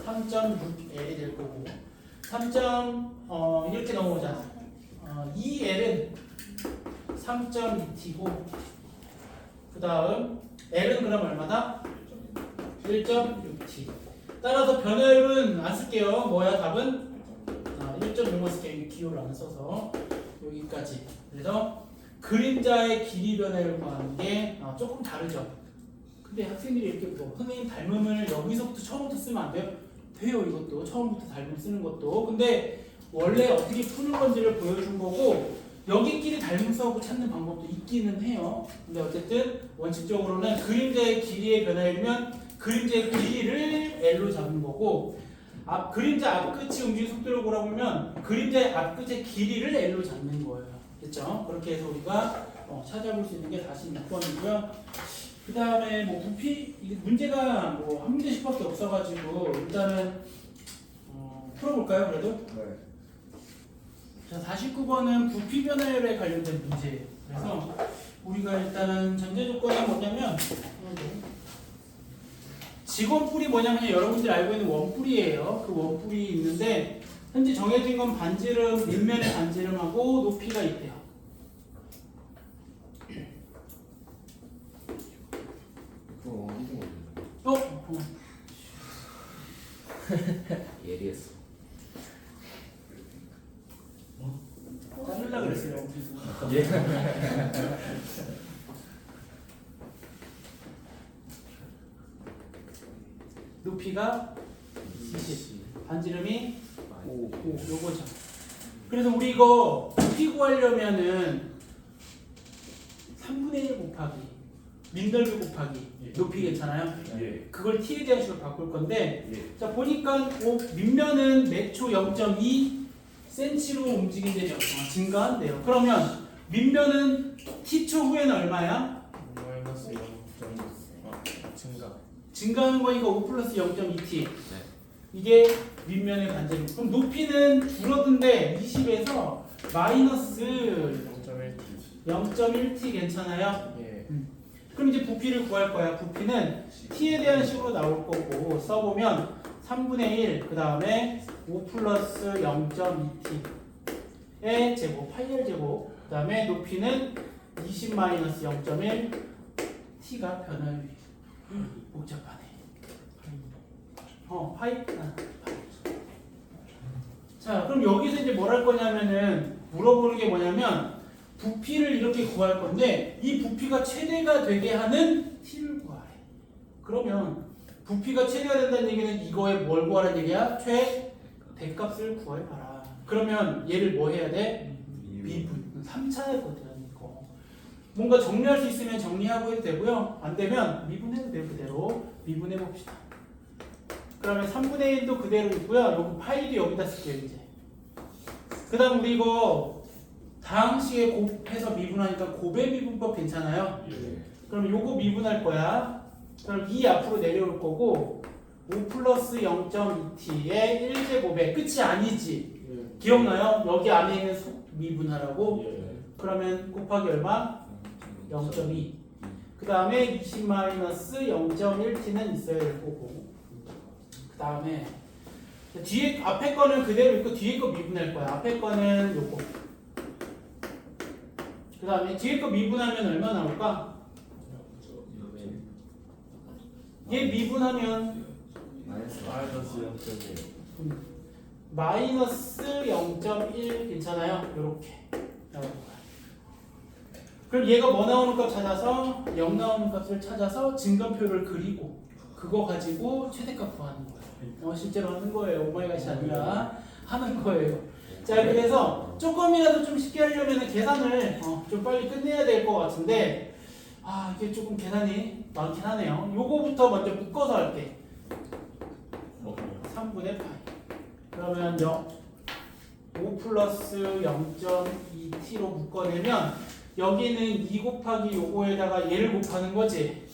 3.6L이 될 거고 3. 이렇게 넘어오자. 2L은 3.2t고 그 다음 L은 그럼 얼마다? 1.6t 따라서 변화율은 안 쓸게요. 뭐야 답은? 1.6을 쓸게요. 기호를 안 써서 여기까지. 그래서 그림자의 길이 변화율 구하는 게 조금 다르죠. 근데 학생들이 이렇게 뭐 선생님 닮음을 여기서부터 처음부터 쓰면 안 돼요? 돼요. 이것도 처음부터 닮음 쓰는 것도. 근데 원래 어떻게 푸는 건지를 보여준 거고 여기끼리 닮음 써고 찾는 방법도 있기는 해요. 근데 어쨌든 원칙적으로는 그림자의 길이의 변화율이면 그림자의 길이를 L로 잡는 거고 그림자 앞끝이 움직이는 속도를 보라보면 그림자의 앞끝의 길이를 L로 잡는 거예요. 됐죠? 그렇게 해서 우리가 찾아볼 수 있는 게 46번이고요. 그 다음에 뭐 부피 이게 문제가 뭐 한 문제씩밖에 없어가지고 일단은 풀어볼까요? 그래도? 네. 자, 49번은 부피 변화율에 관련된 문제예요. 그래서 우리가 일단은 전제 조건이 뭐냐면 직원뿔이 뭐냐면 여러분들이 알고 있는 원뿔이에요. 그 원뿔이 있는데 현재 정해진 건 반지름, 밑면의 반지름하고 높이가 있대요. 그거 어디서 먹는 예리했어. 자르려고 그랬어요. 예. 높이가 20, 반지름이 5. 요거죠. 그래서 우리 이거 높이 구하려면은 3분의 1 곱하기 민넓이 곱하기 높이 괜찮아요? 예. 그걸 t에 대한 식으로 바꿀 건데 예. 자 보니까 밑면은 매초 0.2cm로 움직인대죠. 증가한대요. 그러면 밑면은 t초 후에는 얼마야? 마이너스 0 증가. 증가하는 거니까 5 플러스 0.2t. 네. 이게 밑면의 반지름. 그럼 높이는 줄어든데 20에서 마이너스 0.1t. 0.1t 괜찮아요? 예. 그럼 이제 부피를 구할 거야. 부피는 t에 대한 식으로 나올 거고 써보면 3분의 1, 그 다음에 5 플러스 0.2t의 제곱, 8열 제곱, 그 다음에 높이는 20 마이너스 0.1 t가 변화율이 복잡하네. 파이? 자, 그럼 여기서 이제 뭘 할 거냐면은 물어보는 게 뭐냐면 부피를 이렇게 구할 건데 이 부피가 최대가 되게 하는 t를 구하래. 그러면 부피가 최대가 된다는 얘기는 이거에 뭘 구하라는 얘기야? 최대값을 구해봐라. 그러면 얘를 뭐 해야 돼? 미분. 3차거든 이거. 뭔가 정리할 수 있으면 정리하고 해도 되고요. 안 되면 미분해도 돼요. 그대로 미분해 봅시다. 그러면 3분의 1도 그대로 있고요. 여기 파이도 여기다 쓸게요 이제. 그 다음 우리 이거 다항식에 곱해서 미분하니까 곱의 미분법 괜찮아요? 그럼 요거 미분할 거야. 그럼 2 앞으로 내려올 거고 5 플러스 0.2t의 1제곱에 끝이 아니지? 기억나요? 여기 안에 있는 미분하라고? 그러면 곱하기 얼마? 0.2. 그 다음에 20 마이너스 0.1t는 있어야 될 거고. 그 다음에 뒤에 앞에 거는 그대로 있고 뒤에 거 미분할 거야. 앞에 거는 요거. 그 다음에 뒤에 거 미분하면 얼마 나올까? 얘 미분하면 마이너스 0.1 괜찮아요? 요렇게 나올 거야. 그럼 얘가 뭐 나오는 값 찾아서 0 나오는 값을 찾아서 증감표를 그리고 그거 가지고 최대값 구하는 거예요. 실제로 하는 거예요. 오마이갓이 아니라 하는 거예요. 자, 그래서 조금이라도 좀 쉽게 하려면 계산을 좀 빨리 끝내야 될 것 같은데 이게 조금 계산이 많긴 하네요. 요거부터 먼저 묶어서 할게. 3분의 파이. 그러면 5 플러스 0.2t로 묶어내면 여기는 2 곱하기 요거에다가 얘를 곱하는 거지.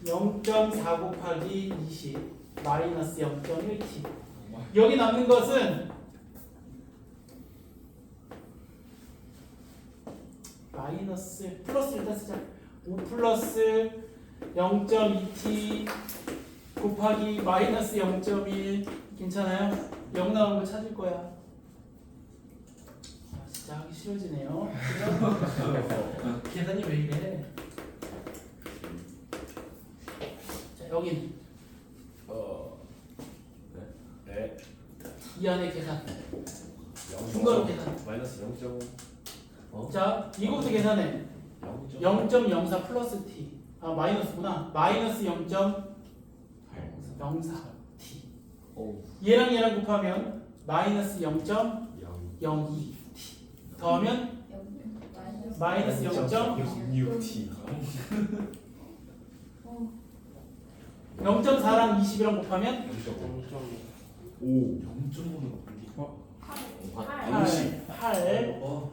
0.4 곱하기 20 마이너스 0.1t. 여기 남는 것은 마이너스 플러스 일단 쓰자. 5 플러스 0.2t 곱하기 마이너스 0.1 괜찮아요? 0 나오는 거 찾을 거야. 진짜 하기 싫어지네요. 계산이 왜 이래? 자, 여기는 이 안에 계산. 중괄호 계산. 마이너스 0.5. 자, 이거부터 계산해. 0.04 플러스 t. 마이너스구나. 마이너스 0.04t. 얘랑 얘랑 곱하면 마이너스 0.02t. 더하면 마이너스 0.06t. 0.4랑 20이랑 곱하면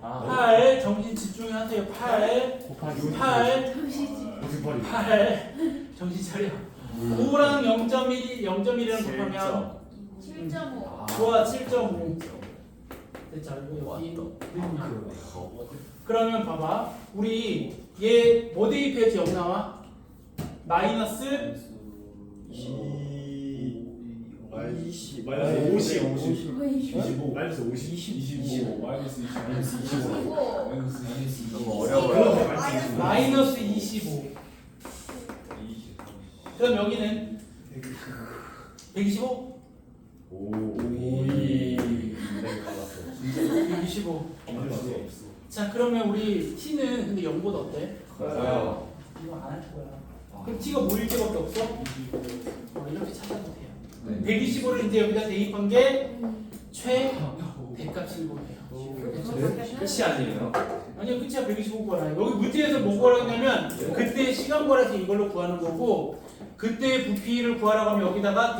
8 정신 집중하세요. 8 정신 차려. 5랑 0.1이랑 곱하면 7.5. 좋아 7.5. 됐죠? 여기 그러면 봐봐. 우리 얘 뭐 대입해야지 0 나와? 마이너스 50. 왜 25. 마이너스 50. 25. 마이너스 25. 너무 어려워요. 마이너스 25. 그럼 여기는 125? 오. 125. 자, 그러면 우리 t는 근데 0보다 어때? 커요. 이거 안 할 거야. 그럼 t가 뭐일 때밖에 없어? 이렇게 찾아도 돼요. 125를 이제 여기다 대입한 게 최대값인 거예요. 끝이 아니에요. 아니요, 끝이야. 125 구하라. 여기 문제에서 뭐 구하라고 했냐면 그때 시간 구하라서 이걸로 구하는 거고 그때 부피를 구하라고 하면 여기다가